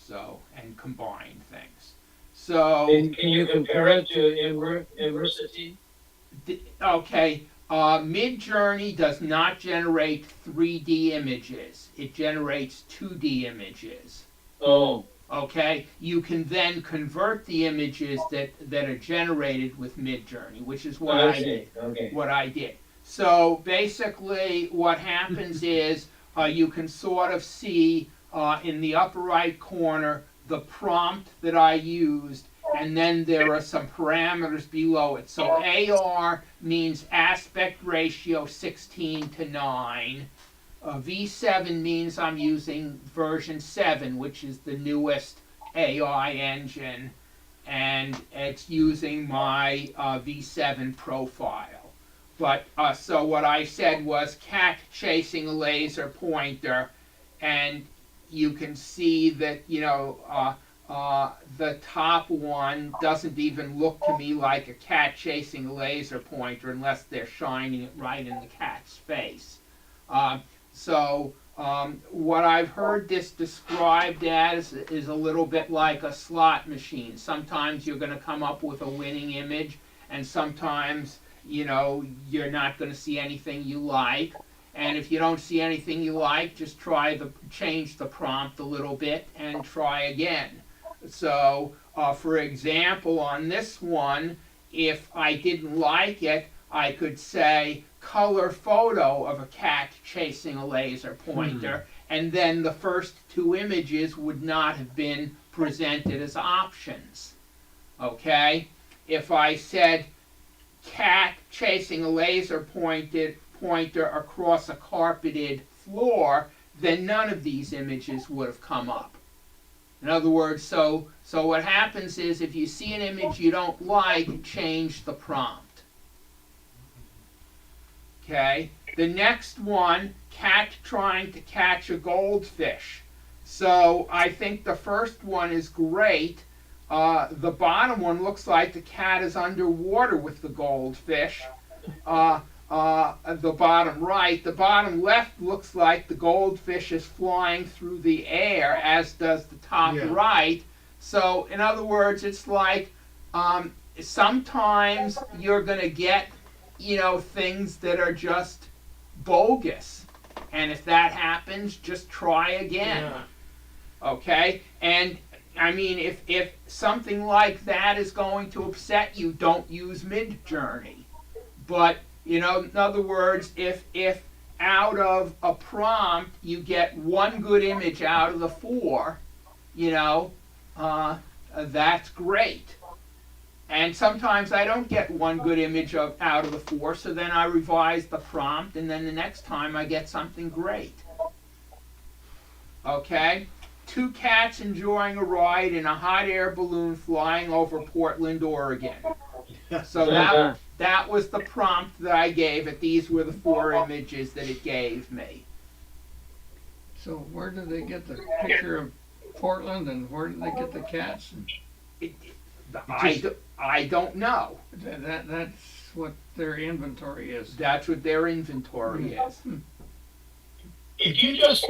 and combine things. So
Can you compare it to Immersity?
Okay. Midjourney does not generate 3D images. It generates 2D images.
Oh.
Okay? You can then convert the images that are generated with Midjourney, which is what I did.
Okay.
What I did. So basically what happens is you can sort of see in the upper right corner the prompt that I used, and then there are some parameters below it. So AR means aspect ratio 16:9. V7 means I'm using version 7, which is the newest AI engine, and it's using my V7 profile. But so what I said was cat chasing a laser pointer, and you can see that the top one doesn't even look to me like a cat chasing a laser pointer unless they're shining it right in the cat's face. So what I've heard this described as is a little bit like a slot machine. Sometimes you're going to come up with a winning image, and sometimes you're not going to see anything you like. And if you don't see anything you like, just change the prompt a little bit and try again. So, for example, on this one, if I didn't like it, I could say color photo of a cat chasing a laser pointer, and then the first 2 images would not have been presented as options. Okay? If I said cat chasing a laser pointer across a carpeted floor, then none of these images would have come up. In other words, so what happens is if you see an image you don't like, change the prompt. Okay? The next one, cat trying to catch a goldfish. So I think the first one is great. The bottom one looks like the cat is underwater with the goldfish. The bottom right. The bottom left looks like the goldfish is flying through the air, as does the top right. So, in other words, it's like sometimes you're going to get, things that are just bogus. And if that happens, just try again. Yeah. Okay? And, I mean, if something like that is going to upset you, don't use Midjourney. But in other words, if out of a prompt you get 1 good image out of the 4, that's great. And sometimes I don't get 1 good image out of the 4, so then I revise the prompt, and then the next time I get something great. Okay? 2 cats enjoying a ride in a hot air balloon flying over Portland, Oregon. So that was the prompt that I gave it. These were the 4 images that it gave me.
So where did they get the picture of Portland, and where did they get the cats?
I don't know.
That's what their inventory is.
That's what their inventory is.
If you just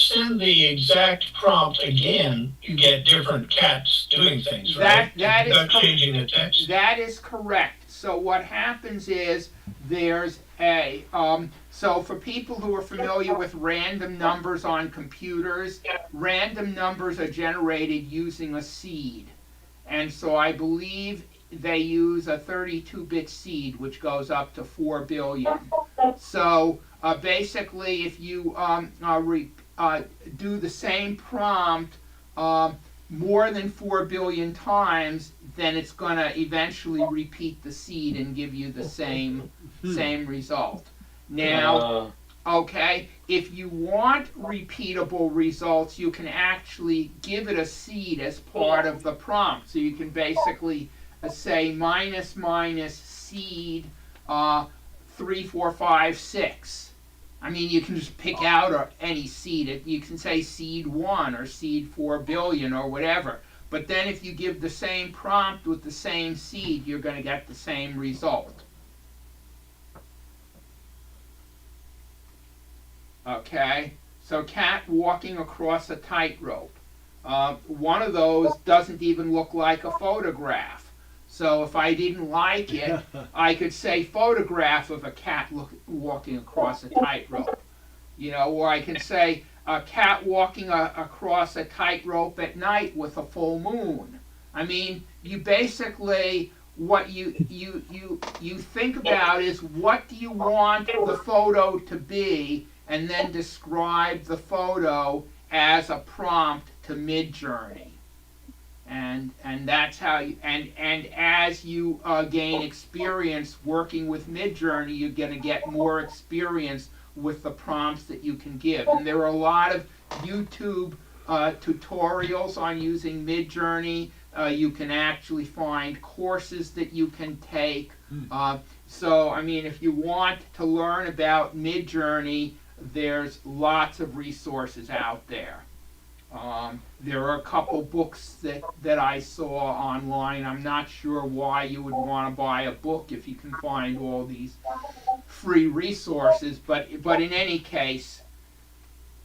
send the exact prompt again, you get different cats doing things, right?
That is
changing the text.
That is correct. So what happens is there's a so for people who are familiar with random numbers on computers, random numbers are generated using a seed. And so I believe they use a 32-bit seed, which goes up to 4 billion. So basically, if you do the same prompt more than 4 billion times, then it's going to eventually repeat the seed and give you the same result. Now, okay, if you want repeatable results, you can actually give it a seed as part of the prompt. So you can basically say minus minus seed 3, 4, 5, 6. I mean, you can just pick out any seed. You can say seed 1 or seed 4 billion or whatever. But then if you give the same prompt with the same seed, you're going to get the same result. Okay, so cat walking across a tightrope. One of those doesn't even look like a photograph. So if I didn't like it, I could say photograph of a cat walking across a tightrope. You know, or I can say a cat walking across a tightrope at night with a full moon. I mean, you basically, what you think about is what do you want the photo to be, and then describe the photo as a prompt to Midjourney. And that's how you, and as you gain experience working with Midjourney, you're going to get more experience with the prompts that you can give. And there are a lot of YouTube tutorials on using Midjourney. You can actually find courses that you can take. So, I mean, if you want to learn about Midjourney, there's lots of resources out there. There are a couple books that I saw online. I'm not sure why you would want to buy a book if you can find all these free resources, but in any case,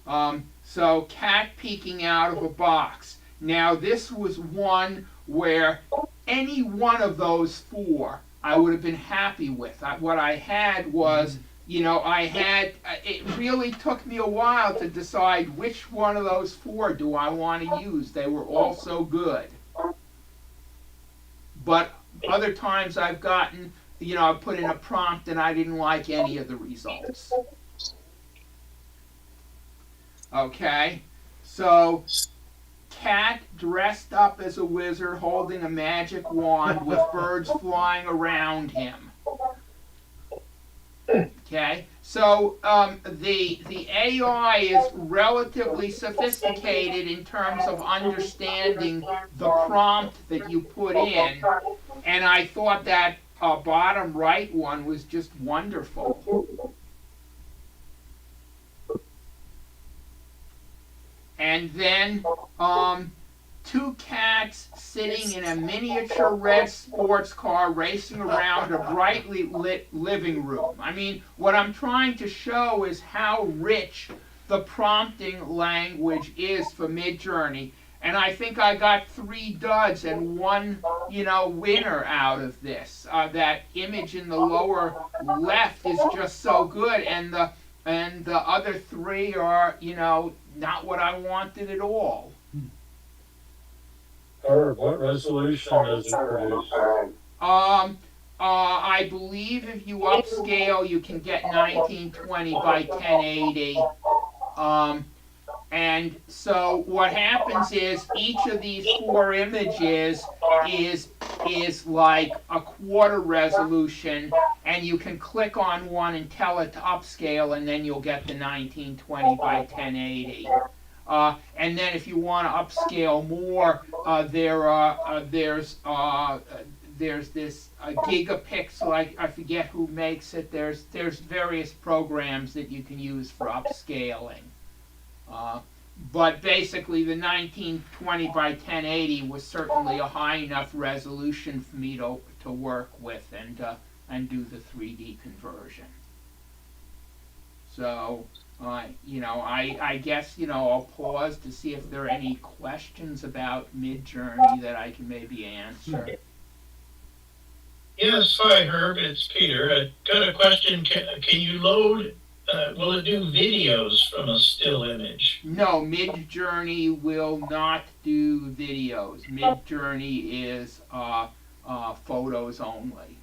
so cat peeking out of a box. Now this was one where any one of those 4 I would have been happy with. What I had was, you know, it really took me a while to decide which one of those 4 do I want to use. They were all so good. But other times I've gotten, you know, I put in a prompt and I didn't like any of the results. Okay, so cat dressed up as a wizard holding a magic wand with birds flying around him. Okay, so the AI is relatively sophisticated in terms of understanding the prompt that you put in, and I thought that bottom right one was just wonderful. And then 2 cats sitting in a miniature red sports car racing around a brightly lit living room. I mean, what I'm trying to show is how rich the prompting language is for Midjourney. And I think I got 3 duds and 1, you know, winner out of this. That image in the lower left is just so good, and the other 3 are, you know, not what I wanted at all.
Herb, what resolution does it produce?
I believe if you upscale, you can get 1920 by 1080. And so what happens is each of these 4 images is like a quarter resolution, and you can click on one and tell it to upscale, and then you'll get the 1920 by 1080. And then if you want to upscale more, there's this gigapixel. I forget who makes it. There's various programs that you can use for upscaling. But basically, the 1920 by 1080 was certainly a high enough resolution for me to work with and do the 3D conversion. So. You know, I guess, you know, I'll pause to see if there are any questions about Midjourney that I can maybe answer.
Yes, hi Herb, it's Peter. I got a question. Can you load, will it do videos from a still image?
No, Midjourney will not do videos. Midjourney is photos only.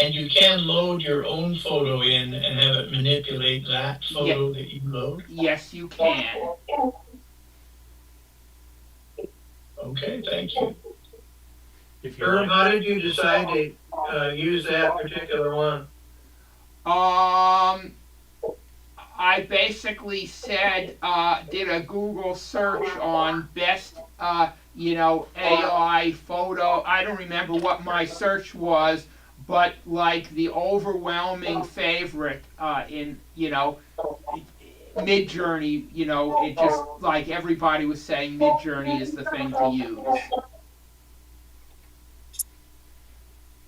And you can load your own photo in and have it manipulate that photo that you load?
Yes, you can.
Okay, thank you.
If you
Herb,
like,
how did you decide to use that particular one?
I basically said, did a Google search on best, AI photo. I don't remember what my search was, but like the overwhelming favorite in, Mid-Journey, it just like everybody was saying Mid-Journey is the thing to use.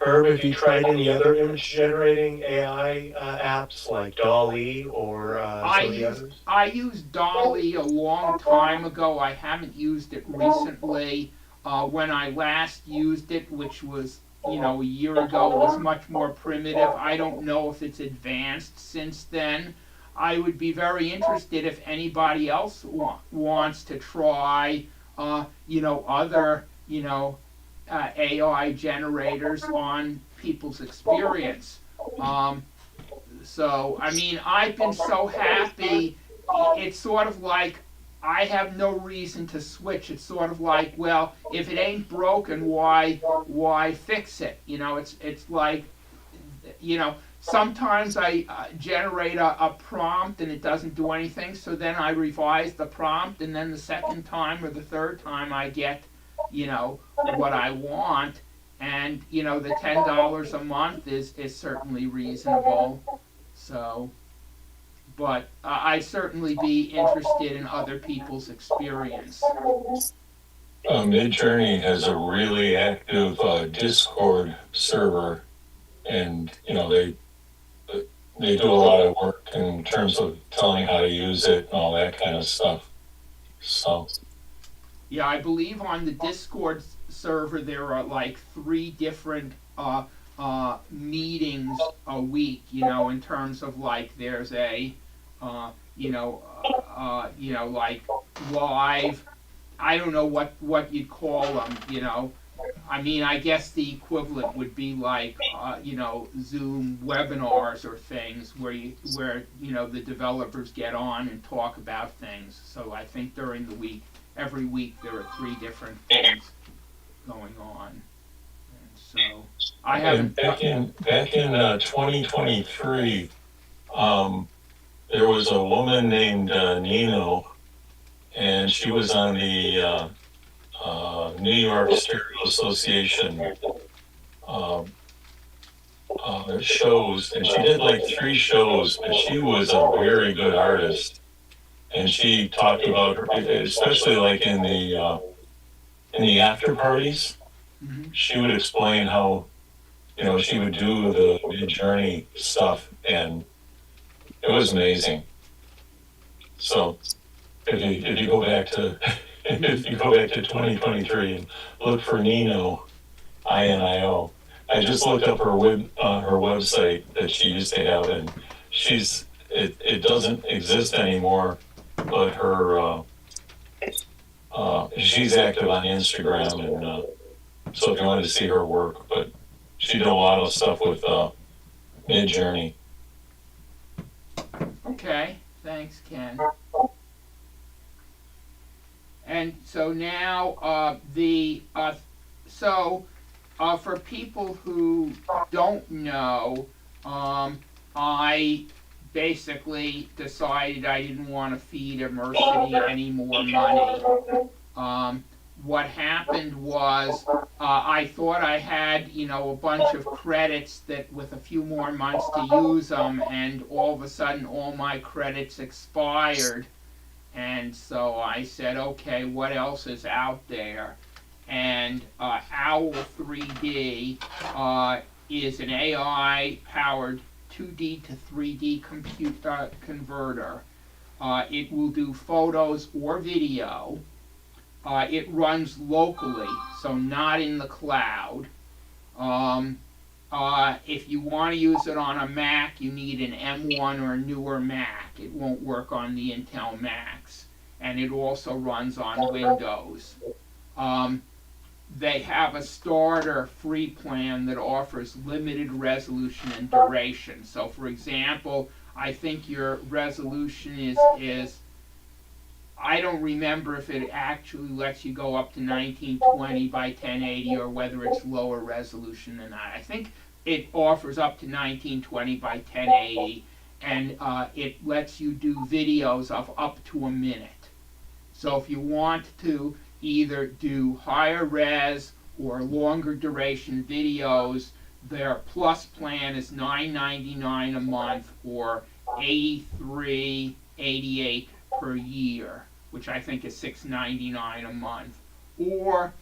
Herb, have you tried any other image generating AI apps like Dolly or some of the others?
I used Dolly a long time ago. I haven't used it recently. When I last used it, which was a year ago, it was much more primitive. I don't know if it's advanced since then. I would be very interested if anybody else wants to try, other, AI generators on people's experience. So, I mean, I've been so happy. It's sort of like I have no reason to switch. It's sort of like, well, if it ain't broken, why fix it? It's like, sometimes I generate a prompt and it doesn't do anything. So then I revise the prompt, and then the second time or the third time I get, what I want. And the $10 a month is certainly reasonable. So, but I'd certainly be interested in other people's experience.
Midjourney has a really active Discord server, and they do a lot of work in terms of telling how to use it and all that kind of stuff. So.
Yeah, I believe on the Discord server there are like 3 different meetings a week. In terms of like there's a like live. I don't know what you'd call them. I mean, I guess the equivalent would be like Zoom webinars or things where the developers get on and talk about things. So I think during the week. Every week there are 3 different things going on, and so I haven't.
Back in 2023, there was a woman named Nino, and she was on the New York Stereo Association shows, and she did like 3 shows, but she was a very good artist. And she talked about her, especially like in the after parties.
Mm-hmm.
She would explain how, she would do the Midjourney stuff, and it was amazing. So, if you go back to 2023 and look for Nino, INIO. I just looked up her website that she used to have, and it doesn't exist anymore. But she's active on Instagram, and so if you wanted to see her work, but she did a lot of stuff with Midjourney.
Okay, thanks, Ken. And so now for people who don't know, I basically decided I didn't want to feed Immersity any more money. What happened was I thought I had, a bunch of credits that with a few more months to use them, and all of a sudden all my credits expired. And so I said, okay, what else is out there? And Owl 3D is an AI-powered 2D to 3D converter. It will do photos or video. It runs locally, so not in the cloud. If you want to use it on a Mac, you need an M1 or a newer Mac. It won't work on the Intel Macs. And it also runs on Windows. they have a starter free plan that offers limited resolution and duration. So for example, I think your resolution is I don't remember if it actually lets you go up to 1920 by 1080 or whether it's lower resolution than that. I think it offers up to 1920 by 1080, and it lets you do videos of up to a minute. So if you want to either do higher res or longer duration videos, their plus plan is $9.99 a month or $83.88 per year, which I think is $6.99 a month, or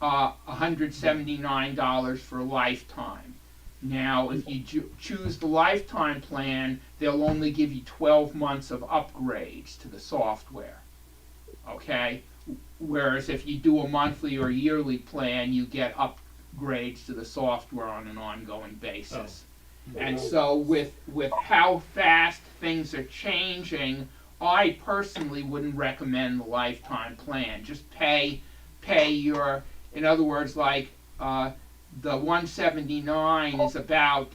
$179 for lifetime. Now, if you choose the lifetime plan, they'll only give you 12 months of upgrades to the software. Okay? Whereas if you do a monthly or yearly plan, you get upgrades to the software on an ongoing basis. Oh. And so with how fast things are changing, I personally wouldn't recommend the lifetime plan. Just pay your, in other words, like the $179 is about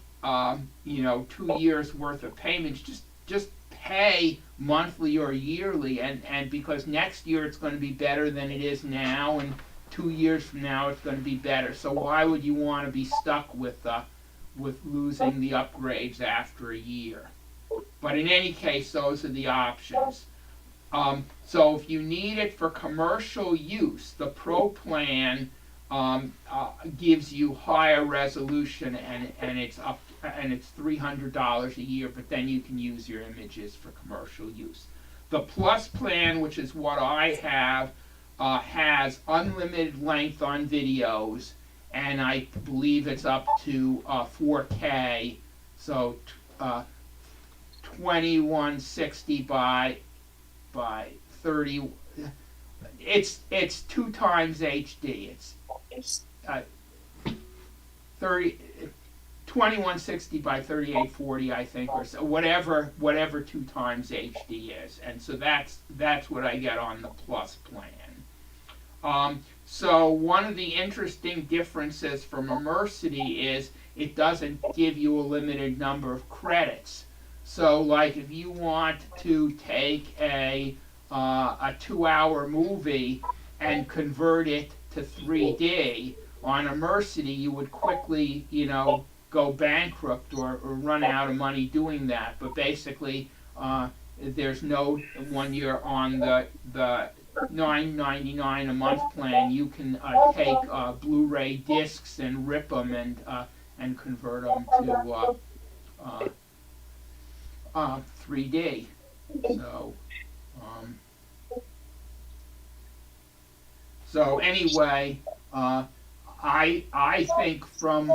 2 years worth of payments. Just pay monthly or yearly, and because next year it's going to be better than it is now, and 2 years from now it's going to be better. So why would you want to be stuck with losing the upgrades after a year? But in any case, those are the options. So if you need it for commercial use, the Pro plan gives you higher resolution, and it's $300 a year, but then you can use your images for commercial use. The Plus plan, which is what I have, has unlimited length on videos, and I believe it's up to 4K, so 2160 by 30. It's 2 times HD. It's 2160 by 3840, I think, or so, whatever 2 times HD is, and so that's what I get on the Plus plan. So one of the interesting differences from Immersity is it doesn't give you a limited number of credits. So like if you want to take a 2-hour movie and convert it to 3D on Immersity, you would quickly, go bankrupt or run out of money doing that. But basically, there's no, when you're on the $9.99 a month plan, you can take Blu-ray discs and rip them and convert them to 3D. So anyway, I think from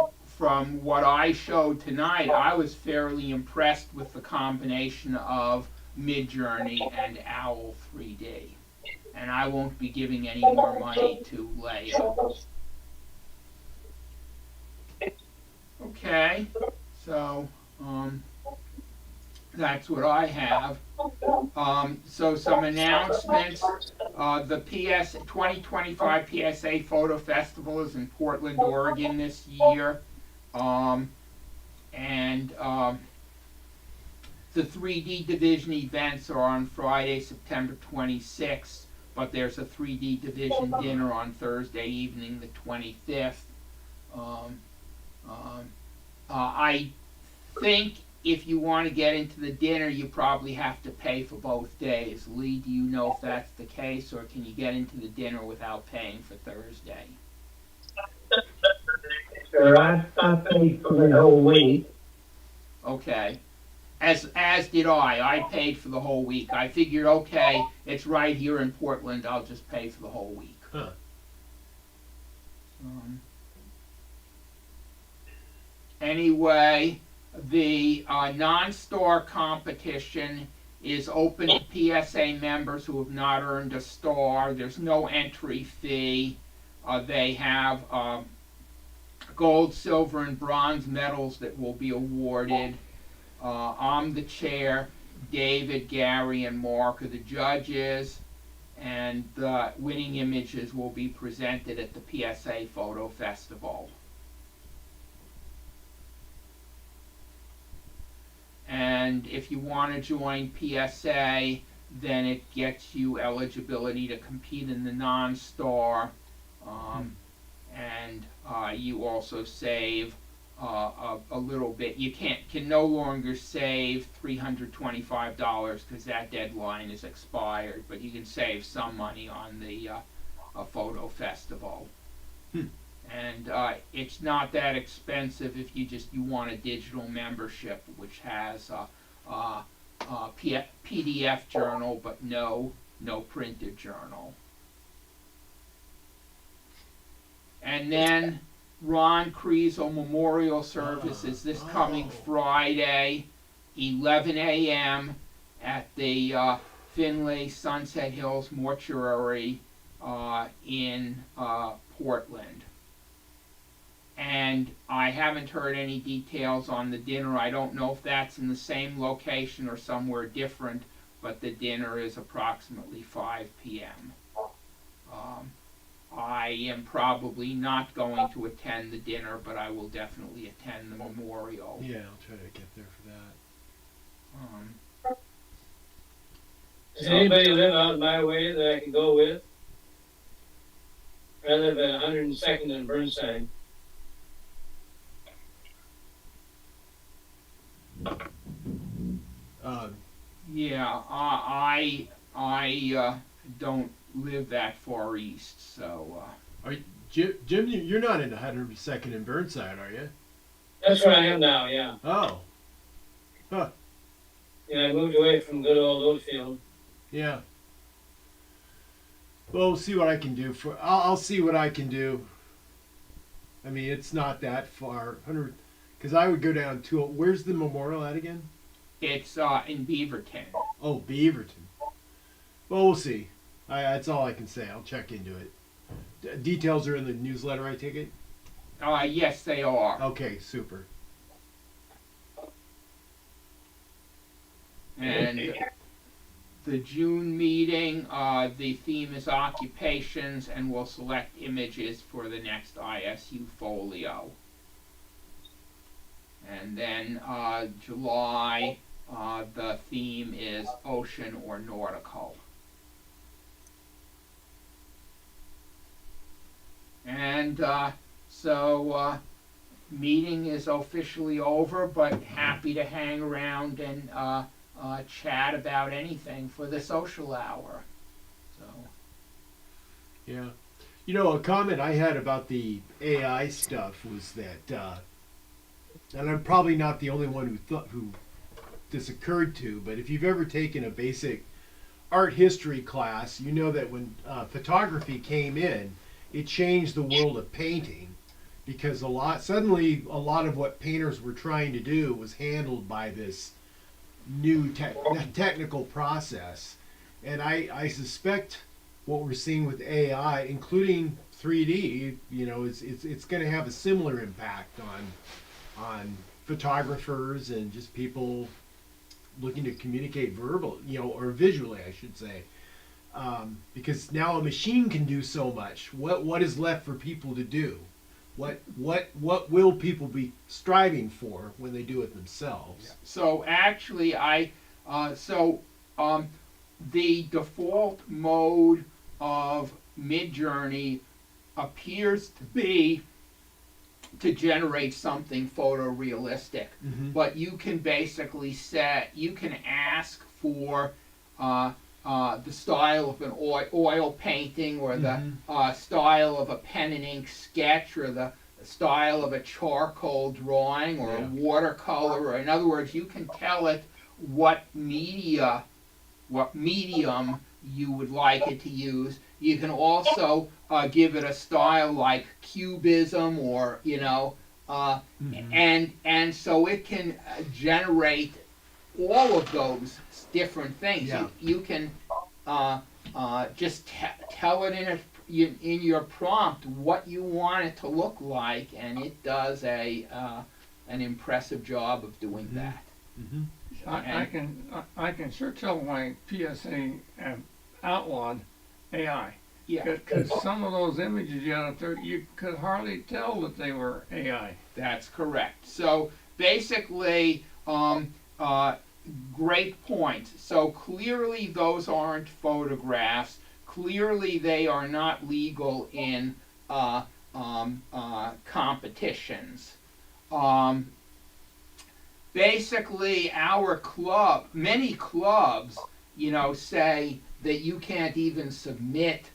what I showed tonight, I was fairly impressed with the combination of Midjourney and Owl 3D. And I won't be giving any more money to Leia. Okay, so that's what I have. So some announcements. The 2025 PSA Photo Festival is in Portland, Oregon this year. The 3D Division events are on Friday, September 26th, but there's a 3D Division dinner on Thursday evening, the 25th. I think if you want to get into the dinner, you probably have to pay for both days. Lee, do you know if that's the case, or can you get into the dinner without paying for Thursday?
Sure, I paid for the whole week.
Okay. As did I. I paid for the whole week. I figured, okay, it's right here in Portland, I'll just pay for the whole week.
Huh.
Anyway, the non-star competition is open to PSA members who have not earned a star. There's no entry fee. They have gold, silver, and bronze medals that will be awarded. I'm the chair. David, Gary, and Mark are the judges. and the winning images will be presented at the PSA Photo Festival. And if you want to join PSA, then it gets you eligibility to compete in the non-star, and you also save a little bit. You can no longer save $325 because that deadline is expired, but you can save some money on the photo festival. And it's not that expensive if you want a digital membership, which has PDF journal, but no printed journal. And then Ron Creasel Memorial Service is this coming Friday, 11 a.m. at the Finley Sunset Hills Mortuary in Portland. And I haven't heard any details on the dinner. I don't know if that's in the same location or somewhere different, but the dinner is approximately 5 p.m. I am probably not going to attend the dinner, but I will definitely attend the memorial.
Yeah, I'll try to get there for that.
Does anybody live out my way that I can go with? I live at 102nd and Burnside.
Yeah, I don't live that far east, so.
Jim, you're not in 102nd and Burnside, are you?
That's where I am now, yeah.
Oh. Huh.
Yeah, I moved away from good old Oatfield.
Yeah. Well, we'll see what I can do I'll see what I can do. I mean, it's not that far. Because I would go down to, where's the memorial at again?
It's in Beaverton.
Oh, Beaverton. Well, we'll see. That's all I can say. I'll check into it. Details are in the newsletter, I take it?
Yes, they are.
Okay, super.
And the June meeting, the theme is occupations, and we'll select images for the next ISU folio. And then July, the theme is ocean or nautical. And so meeting is officially over, but happy to hang around and chat about anything for the social hour. So.
Yeah. You know, a comment I had about the AI stuff was that, and I'm probably not the only one who this occurred to, but if you've ever taken a basic art history class, you know that when photography came in, it changed the world of painting, because suddenly a lot of what painters were trying to do was handled by this new technical process. And I suspect what we're seeing with AI, including 3D, you know, it's going to have a similar impact on photographers and just people looking to communicate verbal, you know, or visually, I should say. Because now a machine can do so much. What is left for people to do? What will people be striving for when they do it themselves?
So actually, the default mode of Midjourney appears to be to generate something photorealistic, but you can basically ask for the style of an oil painting, or the style of a pen and ink sketch, or the style of a charcoal drawing, or a watercolor. Or in other words, you can tell it what medium you would like it to use. You can also give it a style like cubism, or and so it can generate all of those different things.
Yeah.
You can just tell it in your prompt what you want it to look like, and it does an impressive job of doing that.
I can sure tell my PSA outlawed AI.
Yeah,
Because some of those images you had up there, you could hardly tell that they were AI.
that's correct. So basically, great point. So clearly those aren't photographs. Clearly they are not legal in competitions. Basically, many clubs, say that you can't even submit,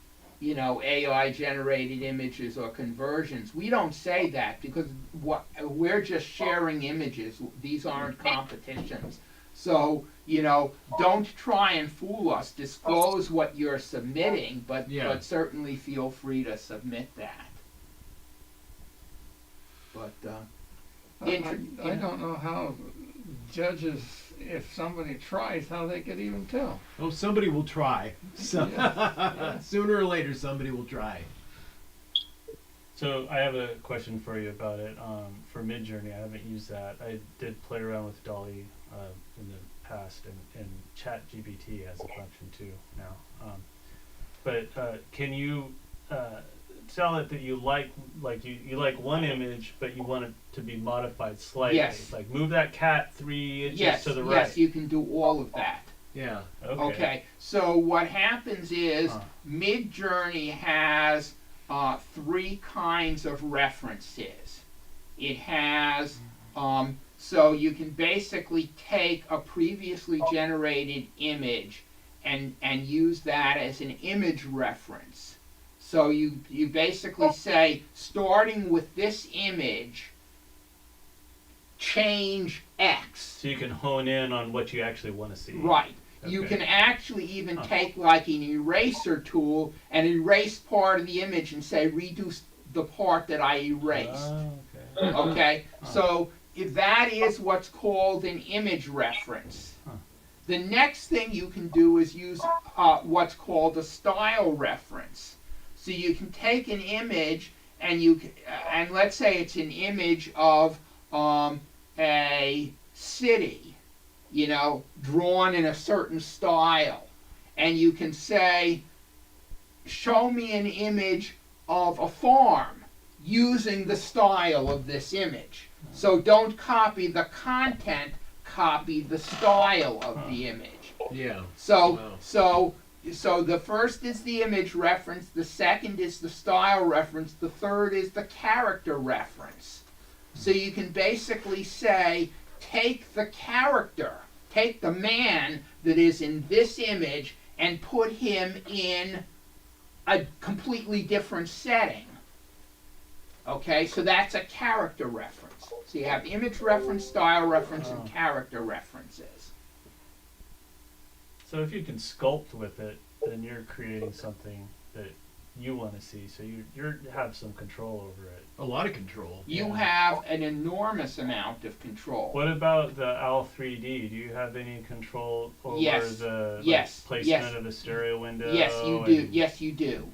AI generated images or conversions. We don't say that because we're just sharing images. These aren't competitions. So, don't try and fool us. Disclose what you're submitting, but certainly feel free to submit that. But
I don't know how judges, if somebody tries, how they could even tell.
Oh, somebody will try. So, sooner or later, somebody will try.
So I have a question for you about it. For Midjourney, I haven't used that. I did play around with Dolly in the past, and ChatGPT has a function too now. But can you tell it that you like one image, but you want it to be modified slightly?
Yes.
Like move that cat 3 inches to the right.
Yes, you can do all of that.
Yeah.
Okay. So what happens is Midjourney has 3 kinds of references. It has so you can basically take a previously generated image and use that as an image reference. So you basically say, starting with this image, change X.
So you can hone in on what you actually want to see.
Right.
Okay.
You can actually even take like an eraser tool and erase part of the image and say, redo the part that I erased. Okay. So if that is what's called an image reference. The next thing you can do is use what's called a style reference. So you can take an image and let's say it's an image of a city, drawn in a certain style. And you can say, show me an image of a farm using the style of this image. So don't copy the content, copy the style of the image.
Yeah.
So the first is the image reference, the second is the style reference, the third is the character reference. So you can basically say, take the character, take the man that is in this image and put him in a completely different setting. Okay, so that's a character reference. So you have image reference, style reference, and character references.
So if you can sculpt with it, then you're creating something that you want to see. So you have some control over it.
A lot of control.
You have an enormous amount of control.
What about the OWL 3D? Do you have any control over the placement of the stereo window?
Yes, you do. Yes, you do.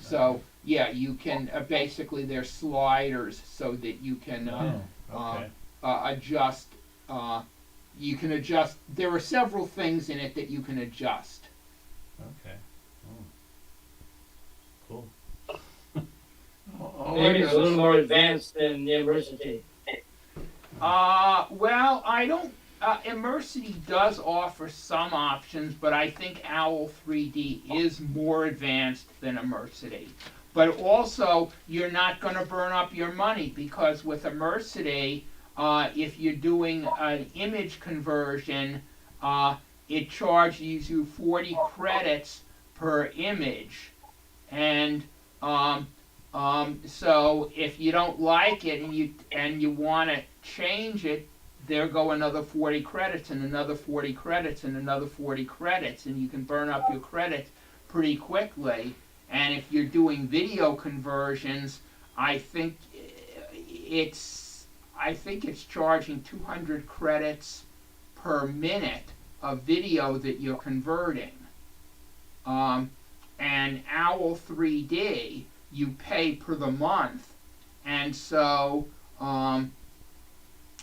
So yeah, you can basically there's sliders so that you can adjust. You can adjust. There are several things in it that you can adjust.
Okay. Cool.
Maybe it's a little more advanced than the Immersity.
Well, I don't. Immersity does offer some options, but I think OWL 3D is more advanced than Immersity. But also, you're not going to burn up your money because with Immersity, if you're doing an image conversion, it charges you 40 credits per image, and so if you don't like it and you want to change it, there go another 40 credits and another 40 credits and another 40 credits, and you can burn up your credits pretty quickly. And if you're doing video conversions, I think it's charging 200 credits per minute of video that you're converting. And OWL 3D, you pay per the month, and so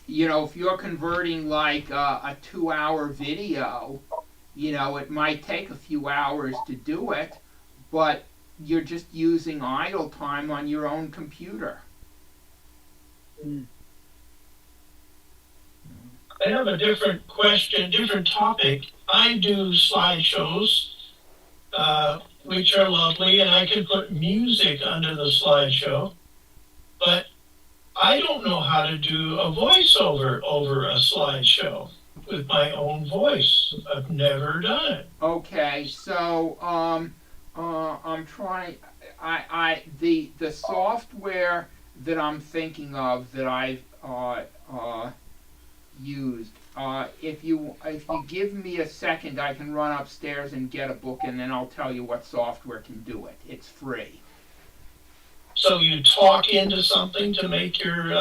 if you're converting like a 2-hour video, it might take a few hours to do it, but you're just using idle time on your own computer.
I have a different question, different topic. I do slideshows, which are lovely, and I can put music under the slideshow, but I don't know how to do a voiceover over a slideshow with my own voice. I've never done it.
Okay, so I'm trying. The software that I'm thinking of that I've used. If you give me a second, I can run upstairs and get a book, and then I'll tell you what software can do it. It's free.
So you talk into something to make your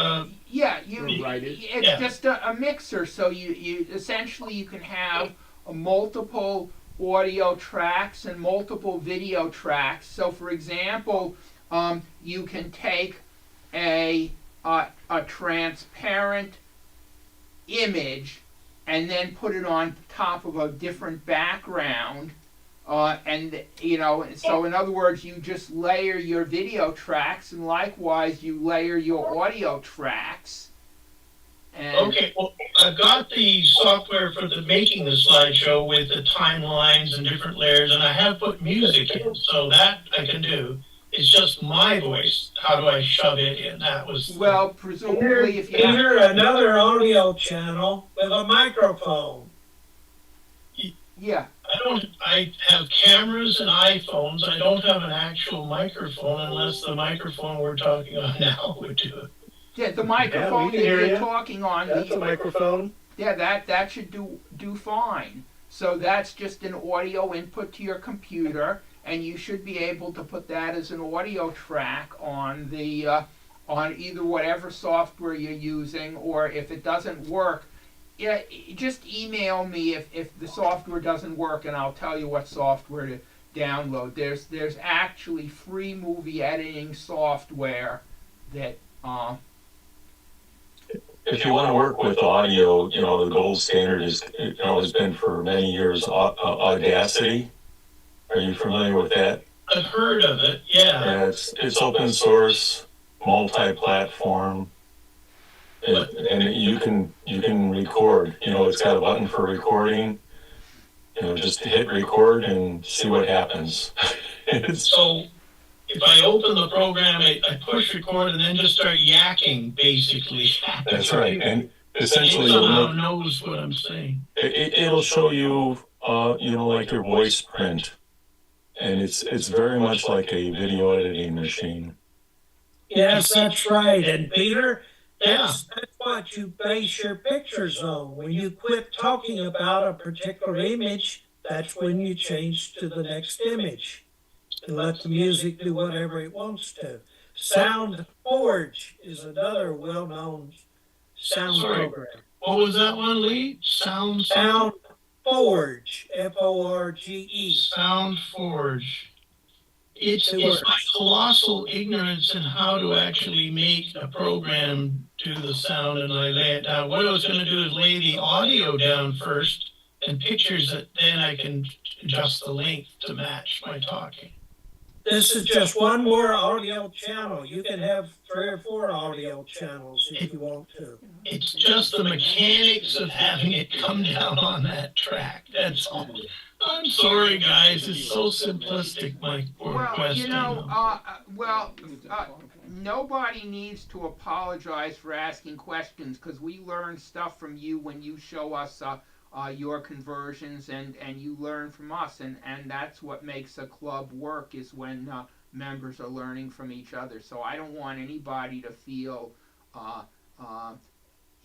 Yeah,
Write it.
it's
Yeah.
just a mixer. So you essentially you can have multiple audio tracks and multiple video tracks. So for example, you can take a transparent image and then put it on top of a different background. And so in other words, you just layer your video tracks, and likewise you layer your audio tracks. And
Okay, well, I've got the software for making the slideshow with the timelines and different layers, and I have put music in, so that I can do. It's just my voice. How do I shove it in? That was
well, presumably if you have,
Enter another audio channel with a microphone.
yeah,
I have cameras and iPhones. I don't have an actual microphone unless the microphone we're talking on now would do it.
yeah, the microphone
can
that
hear
you're
you.
talking on,
That's a microphone.
yeah, that should do fine. So that's just an audio input to your computer, and you should be able to put that as an audio track on the on either whatever software you're using, or if it doesn't work, yeah, just email me if the software doesn't work, and I'll tell you what software to download. There's actually free movie editing software that
If you want to work with audio, the gold standard has been for many years Audacity. Are you familiar with that?
I've heard of it, yeah.
Yeah, it's open source, multi-platform, and you can record. It's got a button for recording. Just hit record and see what happens.
So if I open the program, I push record and then just start yakking, basically.
That's right, and essentially
It somehow knows what I'm saying.
it'll show you, like your voice print, and it's very much like a video editing machine.
Yes, that's right. And Peter, that's what you base your pictures on. When you quit talking about a particular image, that's when you change to the next image and let the music do whatever it wants to. SoundForge is another well-known sound
Sorry.
program.
What was that one, Lee? SoundForge.
Forge,
SoundForge. It's my colossal ignorance in how to actually make a program do the sound, and I lay it down. What I was going to do is lay the audio down first and pictures it, then I can adjust the length to match my talking.
This is just one more audio channel. You can have 3 or 4 audio channels if you want to.
It's just the mechanics of having it come down on that track. That's all. I'm sorry, guys. It's so simplistic, my poor
well,
question.
nobody needs to apologize for asking questions, because we learn stuff from you when you show us your conversions, and you learn from us, and that's what makes a club work, is when members are learning from each other. So I don't want anybody to feel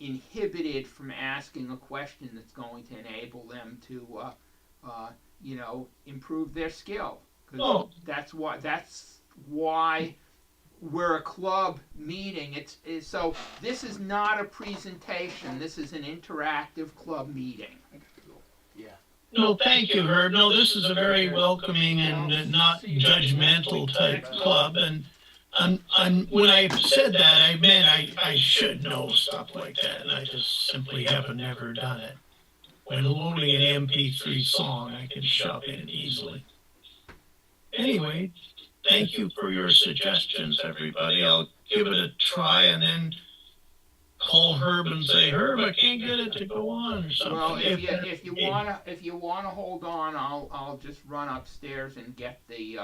inhibited from asking a question that's going to enable them to improve their skill. 'Cause that's why we're a club meeting. So this is not a presentation. This is an interactive club meeting.
No, thank you, Herb. No, this is a very welcoming and not judgmental type club. And when I said that, I meant I should know stuff like that, and I just simply have never done it. When loading an MP3 song, I can shove in easily. anyway, thank you for your suggestions, everybody. I'll give it a try and then call Herb and say, Herb, I can't get it to go on or something.
Well, if you wanna hold on, I'll just run upstairs and get the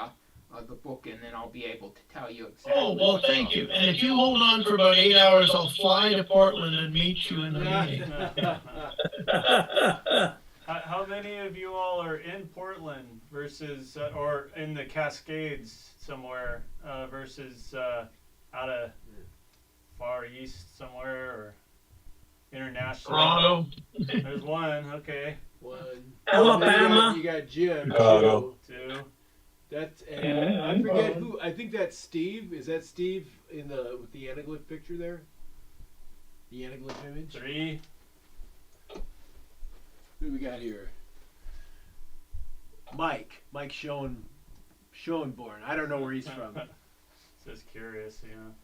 book, and then I'll be able to tell you exactly.
Oh, well, thank you. And if you hold on for about 8 hours, I'll fly to Portland and meet you in the meeting.
How many of you all are in Portland versus, or in the Cascades somewhere, versus out of Far East somewhere, or international?
Toronto.
There's one, okay.
One.
Alabama.
You got Jim.
Chicago.
Two.
That's and I forget who. I think that's Steve. Is that Steve with the anaglyph picture there? The anaglyph image.
Three.
Who do we got here? Mike Schoenborn. I don't know where he's from.
Just curious, you know.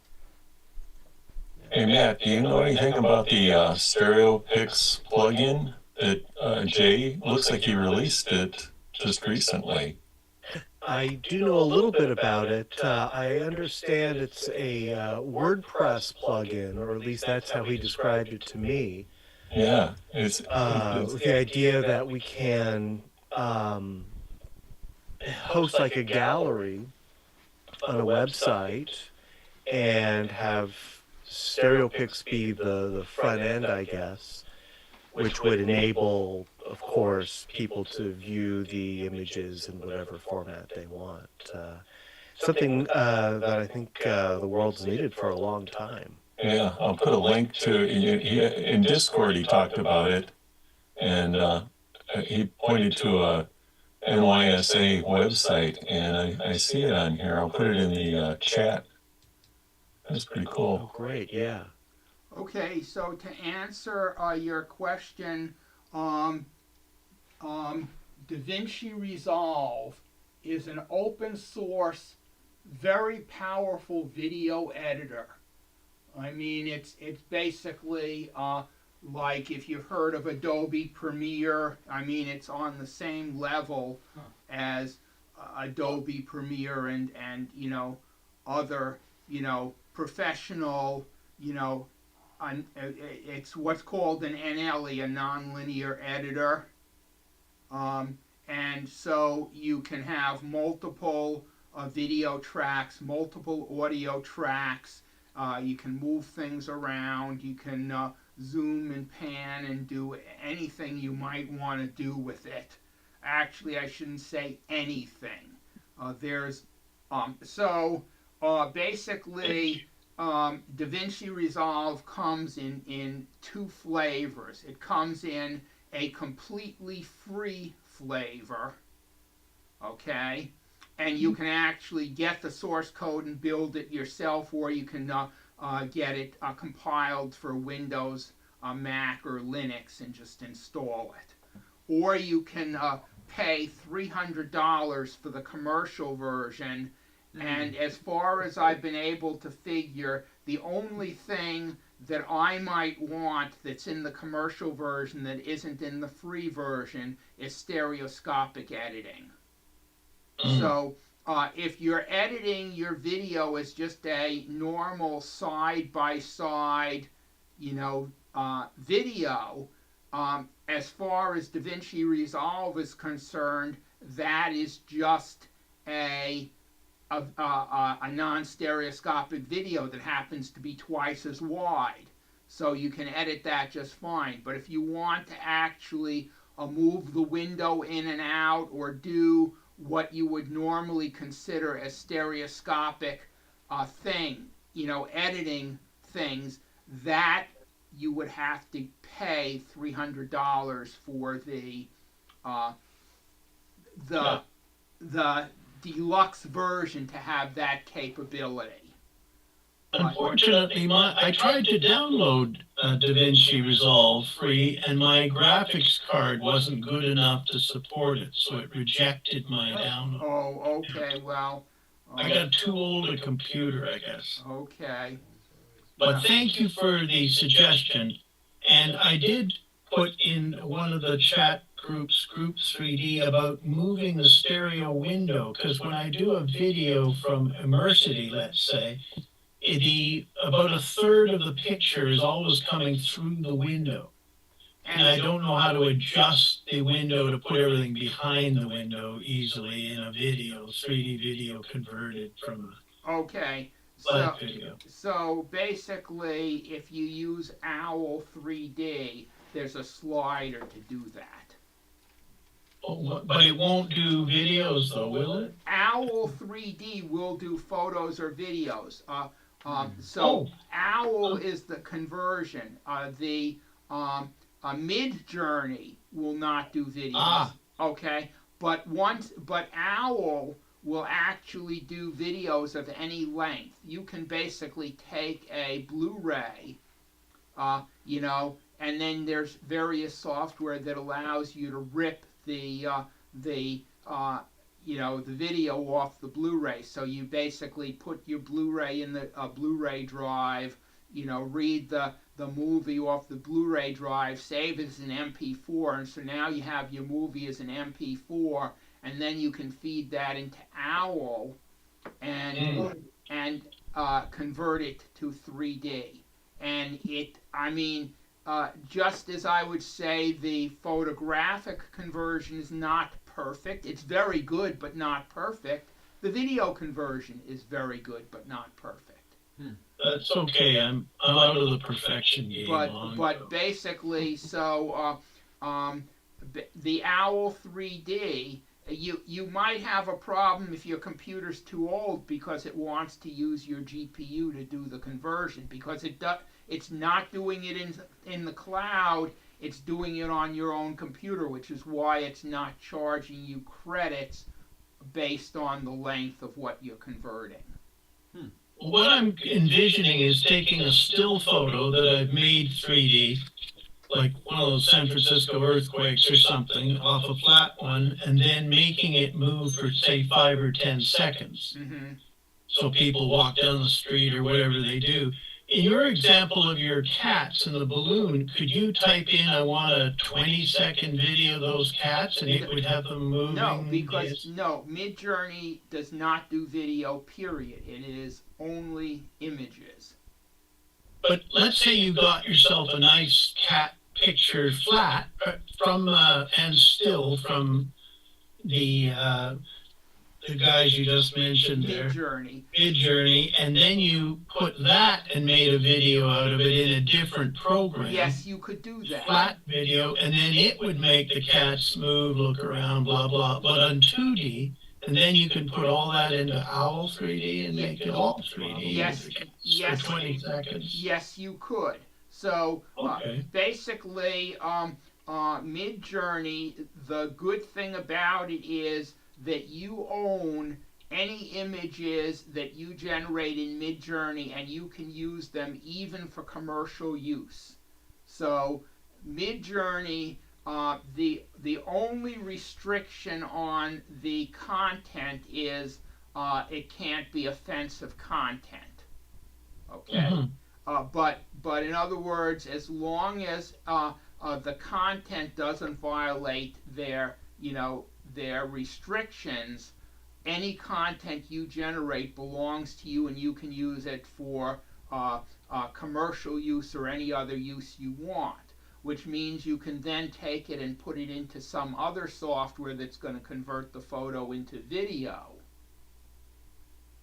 Hey Matt, do you know anything about the Stereopix plugin that Jay looks like he released it just recently?
I do know a little bit about it. I understand it's a WordPress plugin, or at least that's how he described it to me.
Yeah, it's
With the idea that we can host like a gallery on a website and have Stereopix be the front end, I guess, which would enable, of course, people to view the images in whatever format they want. Something that I think the world's needed for a long time.
Yeah, I'll put a link to in Discord. He talked about it, and he pointed to a NYSA website, and I see it on here. I'll put it in the chat. That's pretty cool.
Oh, great! Yeah.
Okay, so to answer your question, DaVinci Resolve is an open source, very powerful video editor. I mean, it's basically like if you've heard of Adobe Premiere. I mean, it's on the same level as Adobe Premiere and you know, other, you know, professional, you know, it's what's called an NLE, a nonlinear editor. And so you can have multiple video tracks, multiple audio tracks. You can move things around. You can zoom and pan and do anything you might want to do with it. Actually, I shouldn't say anything. Basically, DaVinci Resolve comes in two flavors. It comes in a completely free flavor, okay? And you can actually get the source code and build it yourself, or you can get it compiled for Windows, Mac, or Linux and just install it. Or you can pay $300 for the commercial version. And as far as I've been able to figure, the only thing that I might want that's in the commercial version that isn't in the free version is stereoscopic editing. So if you're editing your video as just a normal side-by-side, you know, video, as far as DaVinci Resolve is concerned, that is just a non-stereoscopic video that happens to be twice as wide. So you can edit that just fine. But if you want to actually move the window in and out, or do what you would normally consider as stereoscopic thing, you know, editing things, that you would have to pay $300 for the deluxe version to have that capability.
Unfortunately, I tried to download DaVinci Resolve free, and my graphics card wasn't good enough to support it, so it rejected my download.
Oh, okay, well.
I got too old a computer, I guess.
Okay.
But thank you for the suggestion, and I did put in one of the chat Group 3D about moving the stereo window, because when I do a video from Immersity, let's say, about a third of the picture is always coming through the window. And I don't know how to adjust the window to put everything behind the window easily in a video, 3D video converted from
Okay.
a flat video.
So basically, if you use Owl 3D, there's a slider to do that.
Oh, but it won't do videos though, will it?
Owl 3D will do photos or videos. Owl is the conversion. Mid-Journey will not do videos. Okay, but Owl will actually do videos of any length. You can basically take a Blu-ray, and then there's various software that allows you to rip the video off the Blu-ray. So you basically put your Blu-ray in the Blu-ray drive, read the movie off the Blu-ray drive, save it as an MP4, and so now you have your movie as an MP4, and then you can feed that into Owl and convert it to 3D. And just as I would say the photographic conversion is not perfect, it's very good but not perfect, the video conversion is very good but not perfect.
That's okay. I'm out of the perfection game.
But basically, so the Owl 3D, you might have a problem if your computer's too old because it wants to use your GPU to do the conversion, because it's not doing it in the cloud, it's doing it on your own computer, which is why it's not charging you credits based on the length of what you're converting.
What I'm envisioning is taking a still photo that I've made 3D, like one of those San Francisco earthquakes or something, off a flat one, and then making it move for, say, 5 or 10 seconds.
Mm-hmm.
So people walk down the street or whatever they do. In your example of your cats and the balloon, could you type in, I want a 20-second video of those cats, and it would have them moving?
No, because Mid-Journey does not do video, period. It is only images.
But let's say you got yourself a nice cat picture flat from and still from the guys you just mentioned there. Mid-Journey, and then you put that and made a video out of it in a different program.
Yes, you could do that.
Flat video, and then it would make the cats move, look around, blah, blah, but on 2D, and then you can put all that into Owl 3D and make it all 3D.
Yes,
for 20 seconds.
Yes, you could. So basically, Mid-Journey, the good thing about it is that you own any images that you generate in Mid-Journey, and you can use them even for commercial use. So Mid-Journey, the only restriction on the content is it can't be offensive content. Okay, but in other words, as long as the content doesn't violate their restrictions, any content you generate belongs to you, and you can use it for commercial use or any other use you want, which means you can then take it and put it into some other software that's going to convert the photo into video.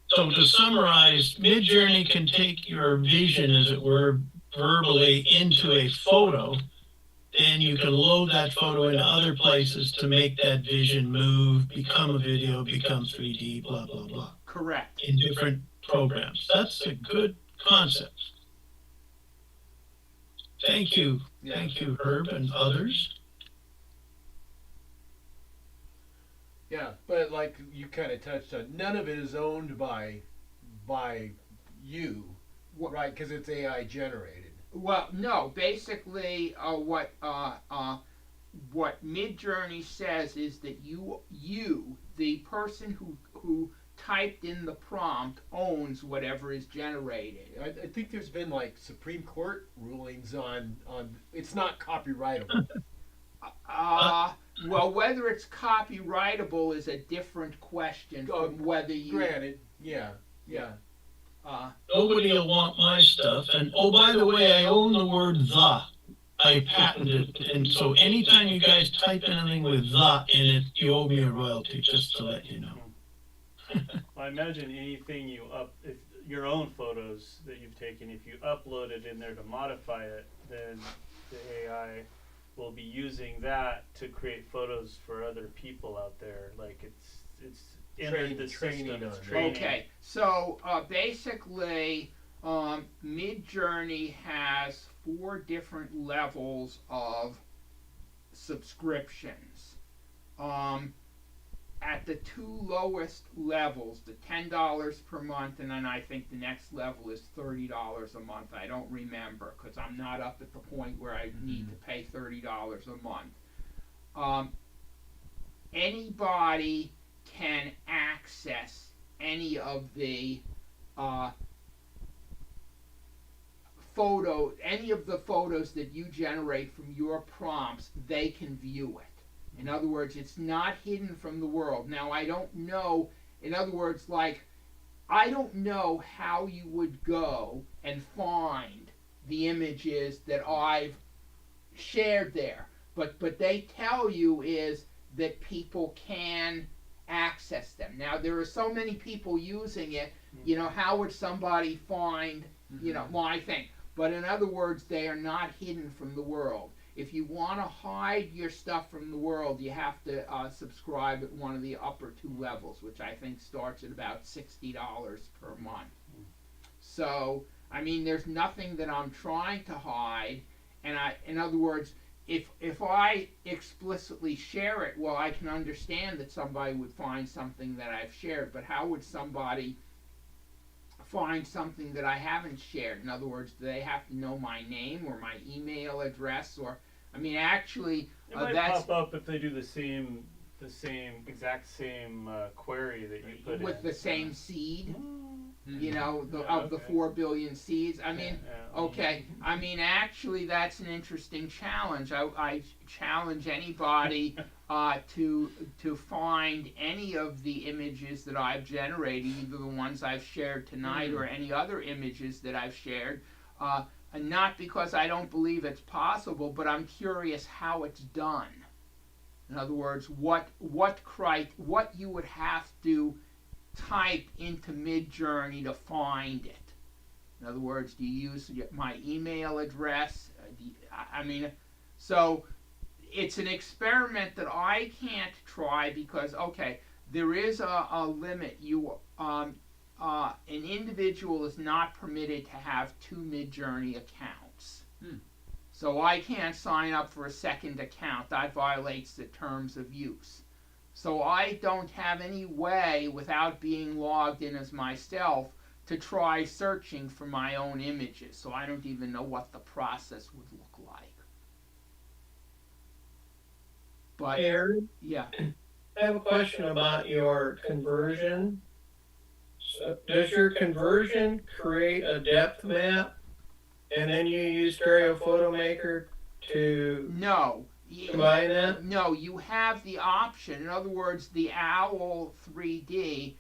So to summarize, Mid-Journey can take your vision, as it were, verbally into a photo. Then you can load that photo into other places to make that vision move, become a video, become 3D, blah, blah, blah.
Correct.
In different programs. That's a good concept. Thank you.
Yeah.
Thank you, Herb and others.
Yeah, but like you kind of touched on, none of it is owned by you, right? Because it's AI generated.
Well, no. Basically, what Mid-Journey says is that you, the person who typed in the prompt, owns whatever is generated.
I think there's been like Supreme Court rulings on it's not copyrightable.
Well, whether it's copyrightable is a different question from whether you.
Granted, yeah.
Nobody will want my stuff. And oh, by the way, I own the word the. I patented it. And so anytime you guys type anything with the in it, you owe me a royalty, just to let you know.
I imagine anything if your own photos that you've taken, if you upload it in there to modify it, then the AI will be using that to create photos for other people out there. Like it's entered the
Training
system. It's
on it.
training.
Okay, so basically, Midjourney has 4 different levels of subscriptions. At the 2 lowest levels, the $10 per month, and then I think the next level is $30 a month. I don't remember because I'm not up at the point where I need to pay $30 a month. Anybody can access any of the photos that you generate from your prompts. They can view it. In other words, it's not hidden from the world. Now, I don't know, in other words, like, I don't know how you would go and find the images that I've shared there. But they tell you is that people can access them. Now, there are so many people using it, you know, how would somebody find, you know, my thing? But in other words, they are not hidden from the world. If you want to hide your stuff from the world, you have to subscribe at one of the upper 2 levels, which I think starts at about $60 per month. So, I mean, there's nothing that I'm trying to hide, and in other words, if I explicitly share it, well, I can understand that somebody would find something that I've shared, but how would somebody find something that I haven't shared? In other words, do they have to know my name or my email address? Or, I mean, actually,
It might
that's
pop up if they do the exact same query that you put
with
in.
the same seed.
Mm-hmm.
You know, of the 4 billion seeds. I mean, okay. I mean, actually, that's an interesting challenge. I challenge anybody to find any of the images that I've generated, either the ones I've shared tonight or any other images that I've shared. And not because I don't believe it's possible, but I'm curious how it's done. In other words, what you would have to type into Midjourney to find it. In other words, do you use my email address? I mean, so it's an experiment that I can't try because, okay, there is a limit. An individual is not permitted to have 2 Midjourney accounts. So I can't sign up for a second account. That violates the terms of use. So I don't have any way, without being logged in as myself, to try searching for my own images. So I don't even know what the process would look like. But
Herb,
yeah,
I have a question about your conversion. So does your conversion create a depth map, and then you use Stereo Photo Maker to
no.
combine that?
No, you have the option. In other words, the OWL 3D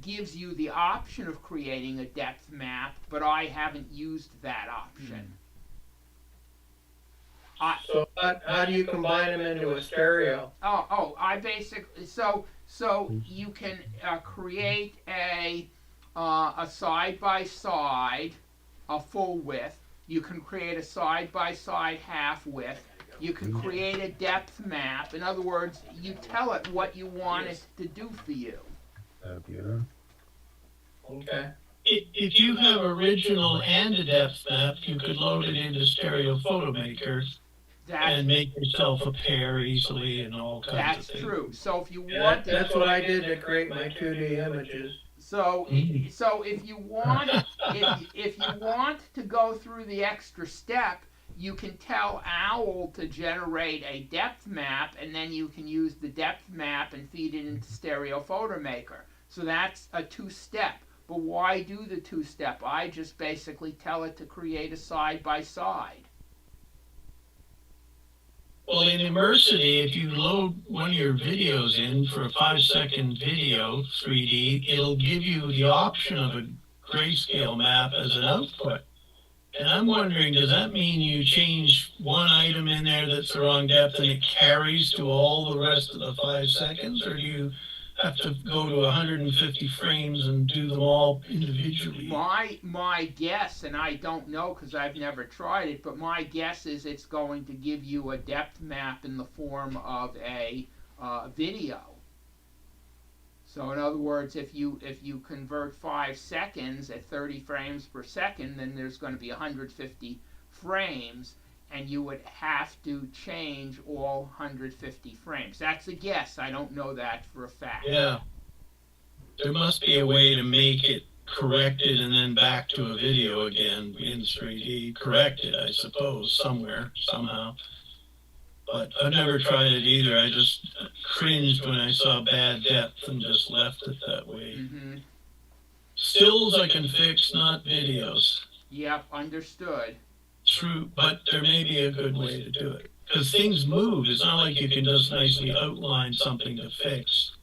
gives you the option of creating a depth map, but I haven't used that option.
So how do you combine them into a stereo?
I basically so you can create a side-by-side, a full width. You can create a side-by-side half width. You can create a depth map. In other words, you tell it what you want it to do for you.
Okay.
If you have original and a depth map, you could load it into Stereo Photo Maker and make yourself a pair easily and all kinds of
That's
things.
true. So if you
Yeah,
want
that's what I did to create my 2D images.
So if you want if you want to go through the extra step, you can tell OWL to generate a depth map, and then you can use the depth map and feed it into Stereo Photo Maker. So that's a 2-step. But why do the 2-step? I just basically tell it to create a side-by-side.
Well, in Immersity, if you load one of your videos in for a 5-second video, 3D, it'll give you the option of a grayscale map as an output. And I'm wondering, does that mean you change one item in there that's the wrong depth and it carries to all the rest of the 5 seconds? Or do you have to go to 150 frames and do them all individually?
My guess, and I don't know because I've never tried it, but my guess is it's going to give you a depth map in the form of a video. So in other words, if you convert 5 seconds at 30 frames per second, then there's going to be 150 frames, and you would have to change all 150 frames. That's a guess. I don't know that for a fact.
Yeah. There must be a way to make it corrected and then back to a video again in 3D. Corrected, I suppose, somewhere, somehow. But I've never tried it either. I just cringed when I saw bad depth and just left it that way.
Mm-hmm.
Stills I can fix, not videos.
Yep, understood.
True, but there may be a good way to do it. Because things move. It's not like you can just nicely outline something to fix.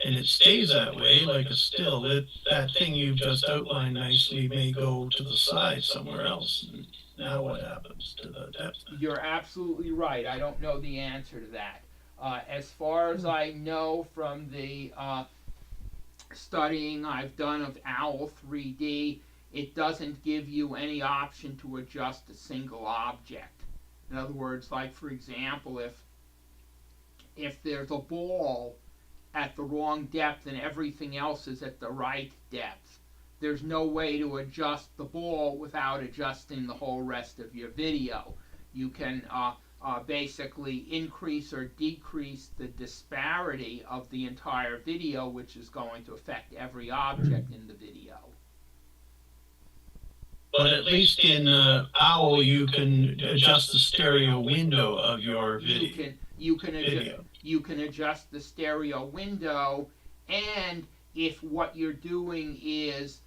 And it stays that way, like a still. That thing you've just outlined nicely may go to the side somewhere else. And now what happens to the depth?
You're absolutely right. I don't know the answer to that. As far as I know from the studying I've done of OWL 3D, it doesn't give you any option to adjust a single object. In other words, like for example, if there's a ball at the wrong depth and everything else is at the right depth, there's no way to adjust the ball without adjusting the whole rest of your video. You can basically increase or decrease the disparity of the entire video, which is going to affect every object in the video.
But at least in OWL, you can adjust the stereo window of your video.
You can adjust the stereo window, and if what you're doing is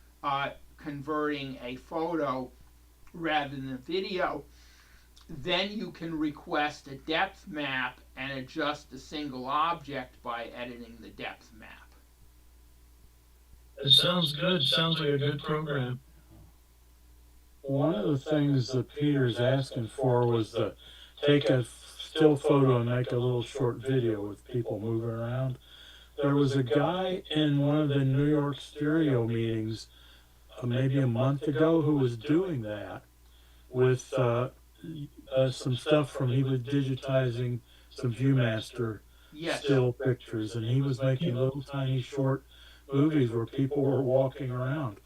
converting a photo rather than a video, then you can request a depth map and adjust a single object by editing the depth map.
It sounds good. Sounds like a good program.
One of the things that Peter's asking for was to take a still photo and make a little short video with people moving around. There was a guy in one of the New York stereo meetings maybe a month ago who was doing that with some stuff from, he was digitizing some Viewmaster still pictures, and he was making little tiny short movies where people were walking around.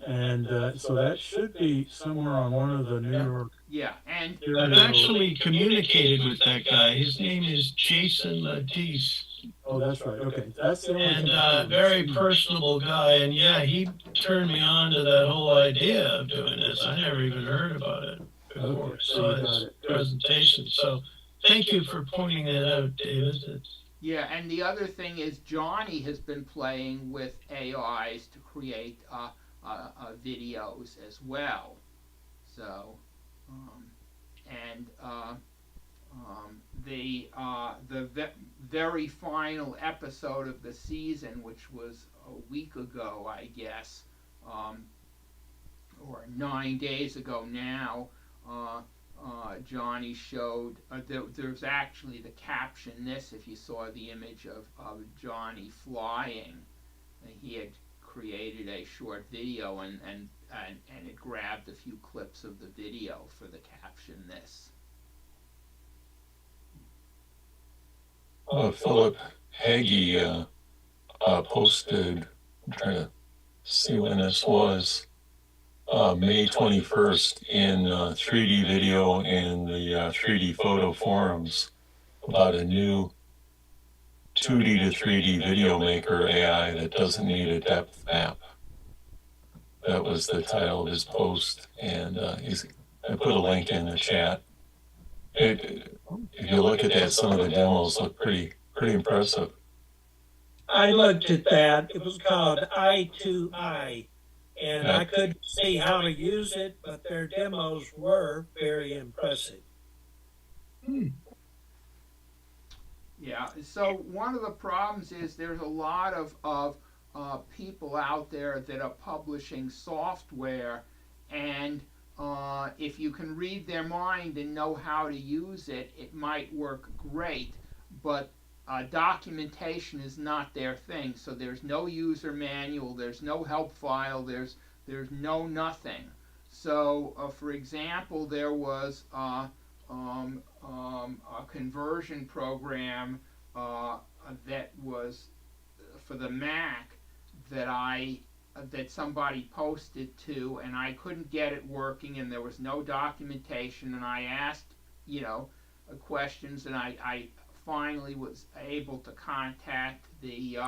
And so that should be somewhere on one of the New York.
Yeah, and
I've actually communicated with that guy. His name is Jason Latisse.
Oh, that's right. Okay, that's the only thing.
And very personable guy. And yeah, he turned me on to that whole idea of doing this. I never even heard about it before.
Okay,
So his presentation. So thank you for pointing that out, David.
yeah, and the other thing is Johnny has been playing with AIs to create videos as well. So, the very final episode of the season, which was a week ago, I guess, or 9 days ago now, Johnny showed, there's actually the caption this, if you saw the image of Johnny flying, he had created a short video and it grabbed a few clips of the video for the caption this.
Philip Hagee posted, I'm trying to see when this was, May 21st in 3D video and the 3D photo forums about a new 2D to 3D video maker AI that doesn't need a depth map. That was the title of his post, and I put a link in the chat. If you look at that, some of the demos look pretty impressive.
I looked at that. It was called Eye to Eye, and I couldn't see how to use it, but their demos were very impressive.
Yeah. So one of the problems is there's a lot of people out there that are publishing software, and if you can read their mind and know how to use it, it might work great. But documentation is not their thing. So there's no user manual, there's no help file, there's no nothing. So, for example, there was a conversion program that was for the Mac that that somebody posted to, and I couldn't get it working, and there was no documentation, and I asked, questions, and I finally was able to contact the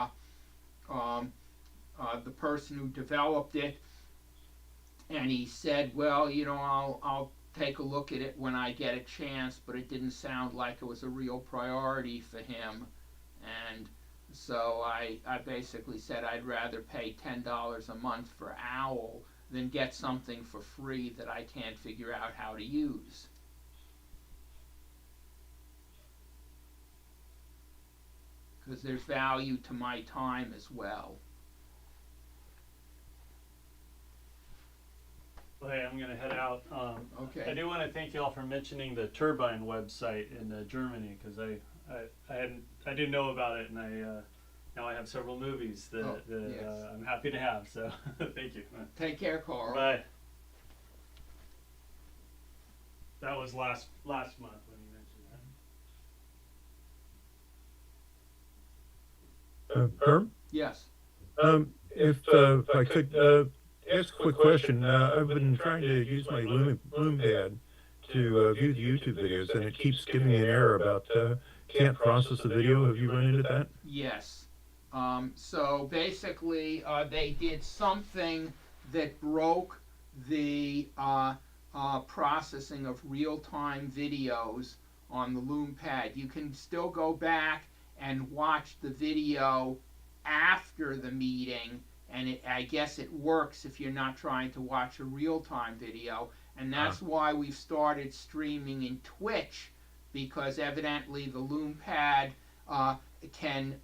person who developed it, and he said, well, I'll take a look at it when I get a chance, but it didn't sound like it was a real priority for him. And so I basically said I'd rather pay $10 a month for OWL than get something for free that I can't figure out how to use. Because there's value to my time as well.
Well, hey, I'm going to head out.
Okay.
I do want to thank you all for mentioning the turbine website in Germany, because I didn't know about it, and now I have several movies that
yes.
I'm happy to have. So thank you.
Take care, Carl.
Bye. That was last month when you mentioned that.
Herb?
Yes.
If I could ask a quick question. I've been trying to use my Lume Pad to view the YouTube videos, and it keeps giving me an error about can't process the video. Have you run into that?
Yes. So basically, they did something that broke the processing of real-time videos on the Lume Pad. You can still go back and watch the video after the meeting, and I guess it works if you're not trying to watch a real-time video, and that's why we've started streaming in Twitch, because evidently the Lume Pad can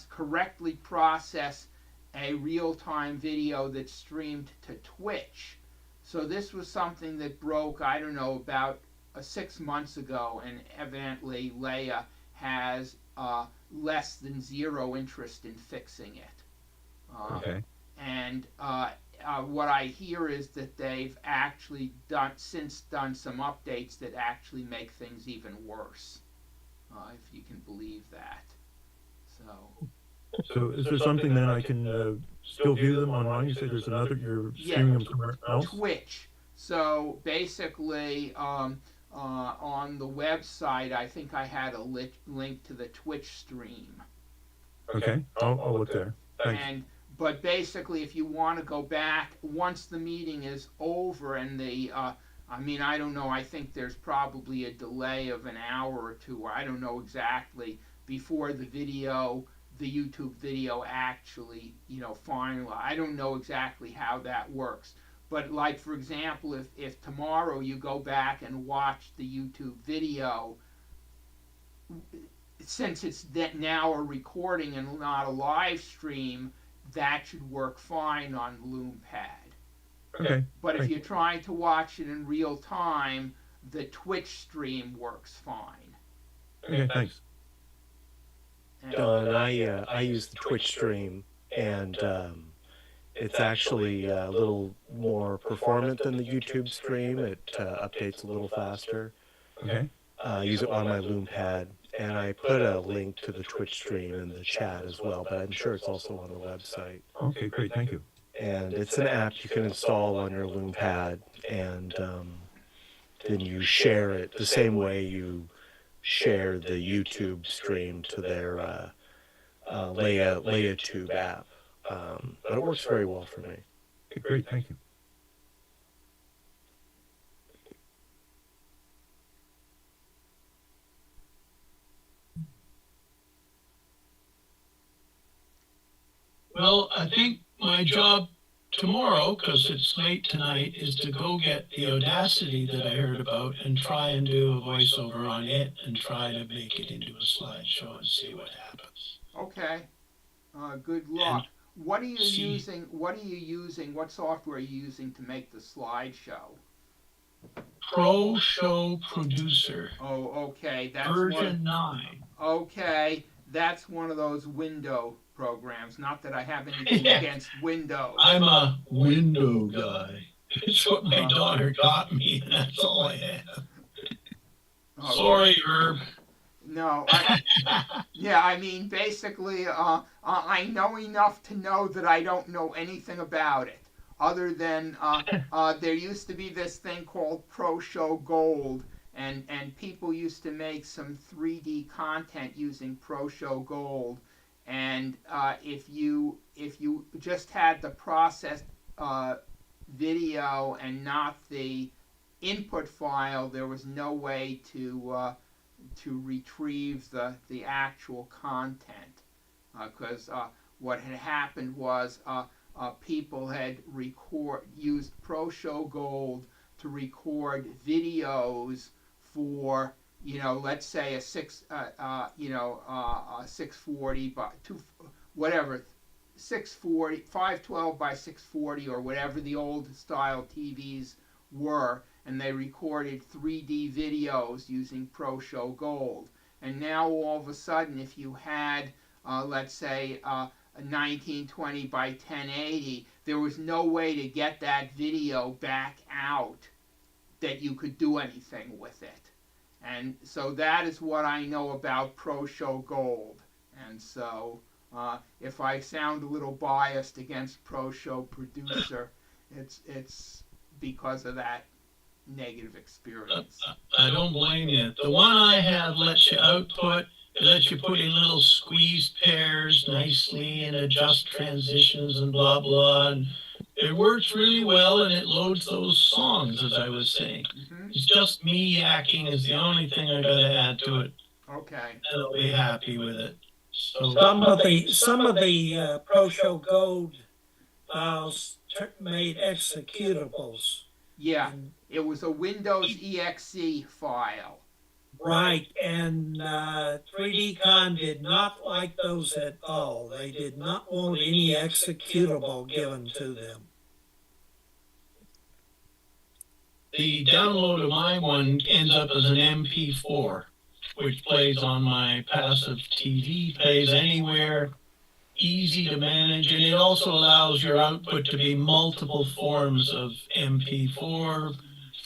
correctly process a real-time video that's streamed to Twitch. So this was something that broke, I don't know, about 6 months ago, and evidently Leia has less than zero interest in fixing it.
Okay.
And what I hear is that they've actually done some updates that actually make things even worse, if you can believe that.
So is there something then I can still view them online? You say there's another, you're streaming them somewhere else?
Twitch. So basically, on the website, I think I had a link to the Twitch stream.
Okay, I'll look there. Thanks.
But basically, if you want to go back, once the meeting is over and I don't know, I think there's probably a delay of an hour or two, or I don't know exactly, before the YouTube video actually, finalized. I don't know exactly how that works. But like, for example, if tomorrow you go back and watch the YouTube video, since it's now a recording and not a live stream, that should work fine on Lume Pad.
Okay.
But if you're trying to watch it in real time, the Twitch stream works fine.
Okay, thanks.
Don, I use the Twitch stream, and it's actually a little more performant than the YouTube stream. It updates a little faster.
Okay.
I use it on my Lume Pad, and I put a link to the Twitch stream in the chat as well, but I'm sure it's also on the website.
Okay, great, thank you.
And it's an app you can install on your Lume Pad, and then you share it the same way you share the YouTube stream to their LeiaTube app. But it works very well for me.
Okay, great, thank you.
Well, I think my job tomorrow, because it's late tonight, is to go get the Audacity that I heard about and try and do a voiceover on it and try to make it into a slideshow and see what happens.
Okay. Good luck. What are you
see-
using? What are you using? What software are you using to make the slideshow?
Pro Show Producer,
Oh, okay. That's
version 9.
Okay, that's one of those window programs. Not that I have anything
Yeah.
against Windows.
I'm a window guy. It's what my daughter taught me, and that's all I have.
Oh,
Sorry, Herb.
No, yeah, I mean, basically, I know enough to know that I don't know anything about it, other than there used to be this thing called Pro Show Gold, and people used to make some 3D content using Pro Show Gold, and if you just had the processed video and not the input file, there was no way to retrieve the actual content, because what had happened was people had used Pro Show Gold to record videos for, let's say a 640 by 512 by 640 or whatever the old style TVs were, and they recorded 3D videos using Pro Show Gold. And now all of a sudden, if you had, let's say, a 1920 by 1080, there was no way to get that video back out that you could do anything with it. And so that is what I know about Pro Show Gold. And so if I sound a little biased against Pro Show Producer, it's because of that negative experience.
I don't blame you. The one I have lets you output, it lets you put in little squeeze pairs nicely and adjust transitions and blah blah, and it works really well, and it loads those songs, as I was saying. It's just me yakking is the only thing I gotta add to it.
Okay.
And I'll be happy with it. So
Some of the Pro Show Gold files made executables.
Yeah, it was a Windows exe file.
Right, and 3D-Con did not like those at all. They did not want any executable given to them.
the download of my one ends up as an MP4, which plays on my passive TV, plays anywhere, easy to manage, and it also allows your output to be multiple forms of MP4,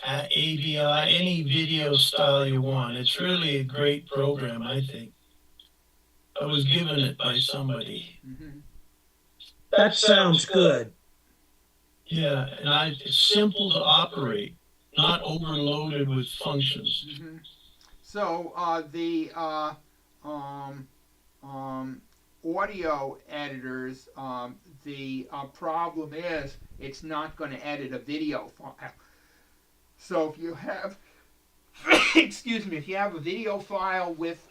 AVI, any video style you want. It's really a great program, I think. I was given it by somebody.
Mm-hmm.
That sounds good.
Yeah, and it's simple to operate, not overloaded with functions.
Mm-hmm. So the audio editors, the problem is it's not going to edit a video file. So if you have, excuse me, if you have a video file with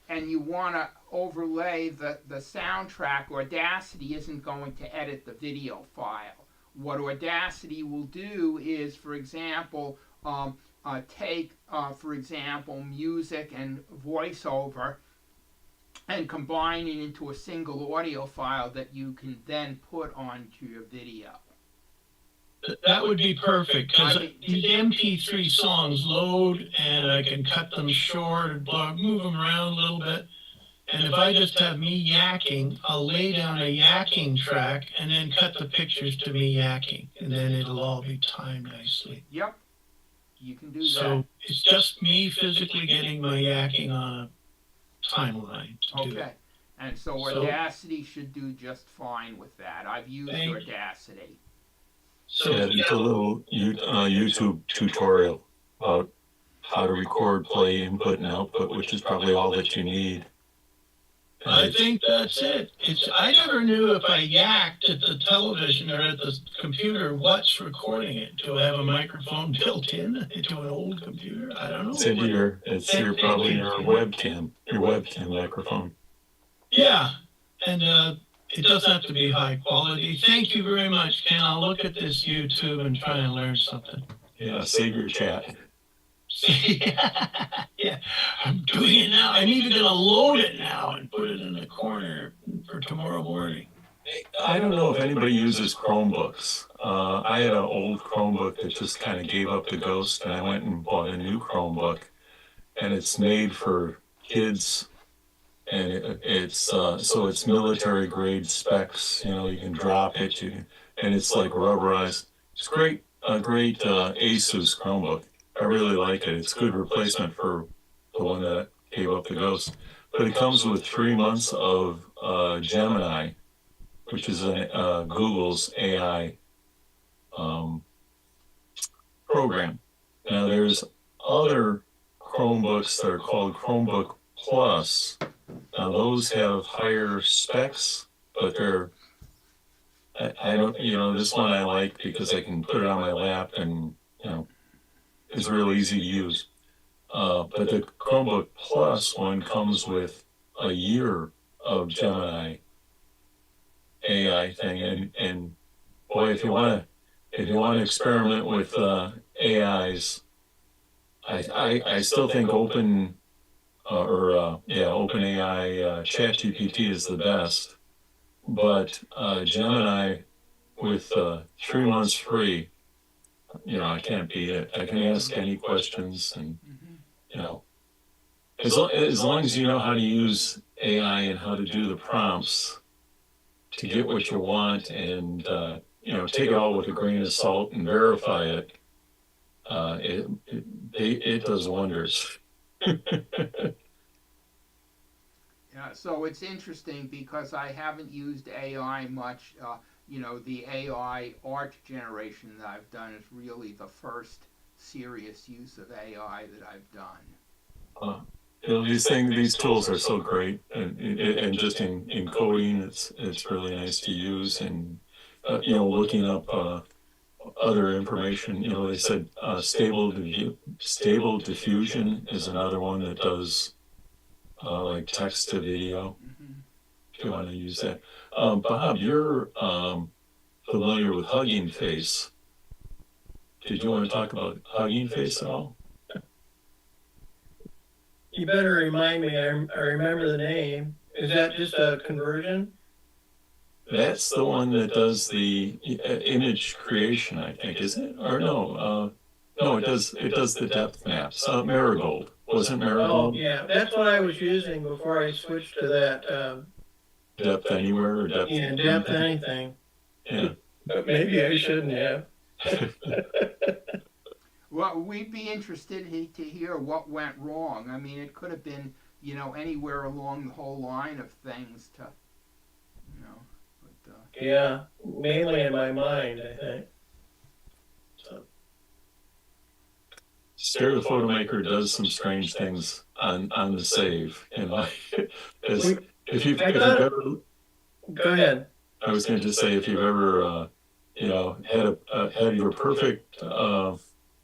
and you want to overlay the soundtrack, Audacity isn't going to edit the video file. What Audacity will do is, for example, take, for example, music and voiceover and combine it into a single audio file that you can then put onto your video.
That would be perfect, because these MP3 songs load, and I can cut them short, move them around a little bit. And if I just have me yakking, I'll lay down a yakking track and then cut the pictures to me yakking, and then it'll all be timed nicely.
Yep, you can do that.
So it's just me physically getting my yakking on a timeline to do it.
Okay, and so Audacity should do just fine with that. I've used Audacity.
So
yeah, it's a little YouTube tutorial about how to record, play, input, and output, which is probably all that you need.
I think that's it. I never knew if I yacked at the television or at the computer what's recording it. Do I have a microphone built in into an old computer? I don't know.
It's probably your webcam microphone.
Yeah, and it doesn't have to be high quality. Thank you very much, Ken. I'll look at this YouTube and try and learn something.
Yeah, save your chat.
Yeah, I'm doing it now. I'm even gonna load it now and put it in the corner for tomorrow morning.
I don't know if anybody uses Chromebooks. I had an old Chromebook that just kind of gave up the ghost, and I went and bought a new Chromebook, and it's made for kids, and it's so it's military grade specs. You know, you can drop it, and it's like rubberized. It's great, a great Asus Chromebook. I really like it. It's a good replacement for the one that gave up the ghost. But it comes with 3 months of Gemini, which is Google's AI program. Now, there's other Chromebooks that are called Chromebook Plus. Now, those have higher specs, but they're, I don't, you know, this one I like because I can put it on my lap and, you know, it's real easy to use. But the Chromebook Plus one comes with a year of Gemini AI thing, and boy, if you want to experiment with AIs, I still think OpenAI ChatGPT is the best, but Gemini with 3 months free, you know, I can't beat it. I can ask any questions, and you know, as long as you know how to use AI and how to do the prompts to get what you want, and you know, take it all with a grain of salt and verify it. It does wonders.
Yeah, so it's interesting because I haven't used AI much. You know, the AI art generation that I've done is really the first serious use of AI that I've done.
You know, these tools are so great, and just in coding, it's really nice to use, and you know, looking up other information. You know, they said stable diffusion is another one that does like text to video. If you want to use that, Bob, you're familiar with Hugging Face. Did you want to talk about Hugging Face at all?
You better remind me. I remember the name. Is that just a conversion?
That's the one that does the image creation, I think, isn't it? Or no, no, it does the depth maps. Marigold, wasn't Marigold?
Oh, yeah, that's what I was using before I switched to that.
Depth Anywhere or Depth?
Yeah, Depth Anything.
Yeah.
But maybe I shouldn't have.
Well, we'd be interested to hear what went wrong. I mean, it could have been, you know, anywhere along the whole line of things to, you know. But,
yeah, mainly in my mind, I think. So.
Stereo Photomaker does some strange things on the save. You know, if you've ever,
go ahead.
I was going to just say, if you've ever, you know, had your perfect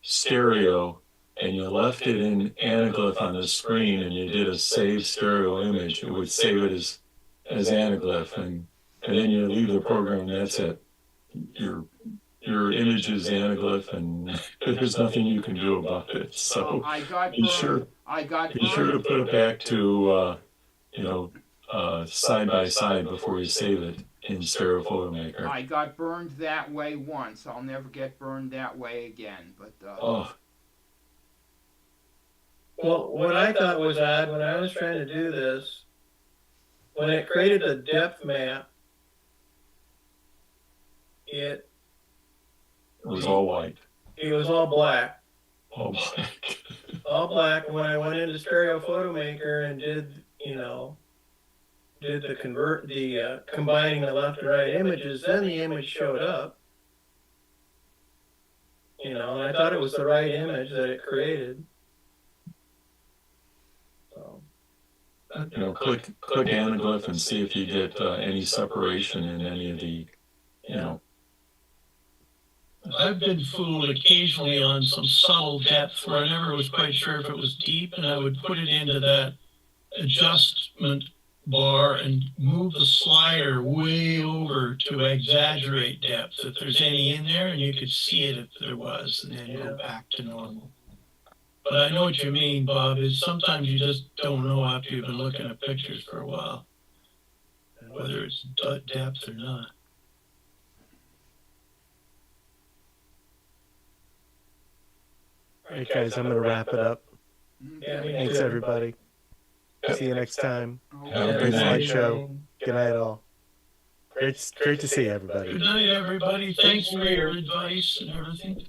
stereo, and you left it in anaglyph on the screen, and you did a save stereo image, it would save it as anaglyph, and then you leave the program, and that's it. Your image is anaglyph, and there's nothing you can do about it. So be sure to put it back to you know, side by side before you save it in Stereo Photomaker.
I got burned that way once. I'll never get burned that way again. But
well, what I thought was odd when I was trying to do this, when it created a depth map, it
was all white.
It was all black.
All black.
All black. When I went into Stereo Photomaker and did, you know, did the combining the left and right images, then the image showed up. You know, and I thought it was the right image that it created. So,
you know, click anaglyph and see if you get any separation in any of the, you know.
I've been fooled occasionally on some subtle depth where I never was quite sure if it was deep, and I would put it into that adjustment bar and move the slider way over to exaggerate depth if there's any in there, and you could see it if there was, and then go back to normal. But I know what you mean, Bob, is sometimes you just don't know after you've been looking at pictures for a while, whether it's depth or not.
All right, guys, I'm going to wrap it up.
Yeah, me
Thanks,
too.
everybody. See you next time.
Have a
Great
good night.
slideshow. Good night, all. Great to see everybody.
Good night, everybody. Thanks for your advice and everything.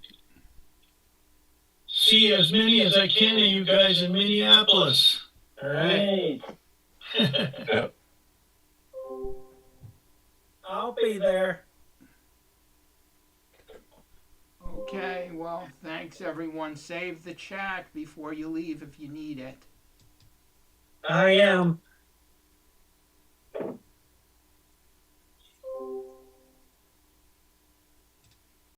See as many as I can of you guys in Minneapolis.
All right.
I'll be there.
Okay, well, thanks everyone. Save the chat before you leave if you need it.
I am.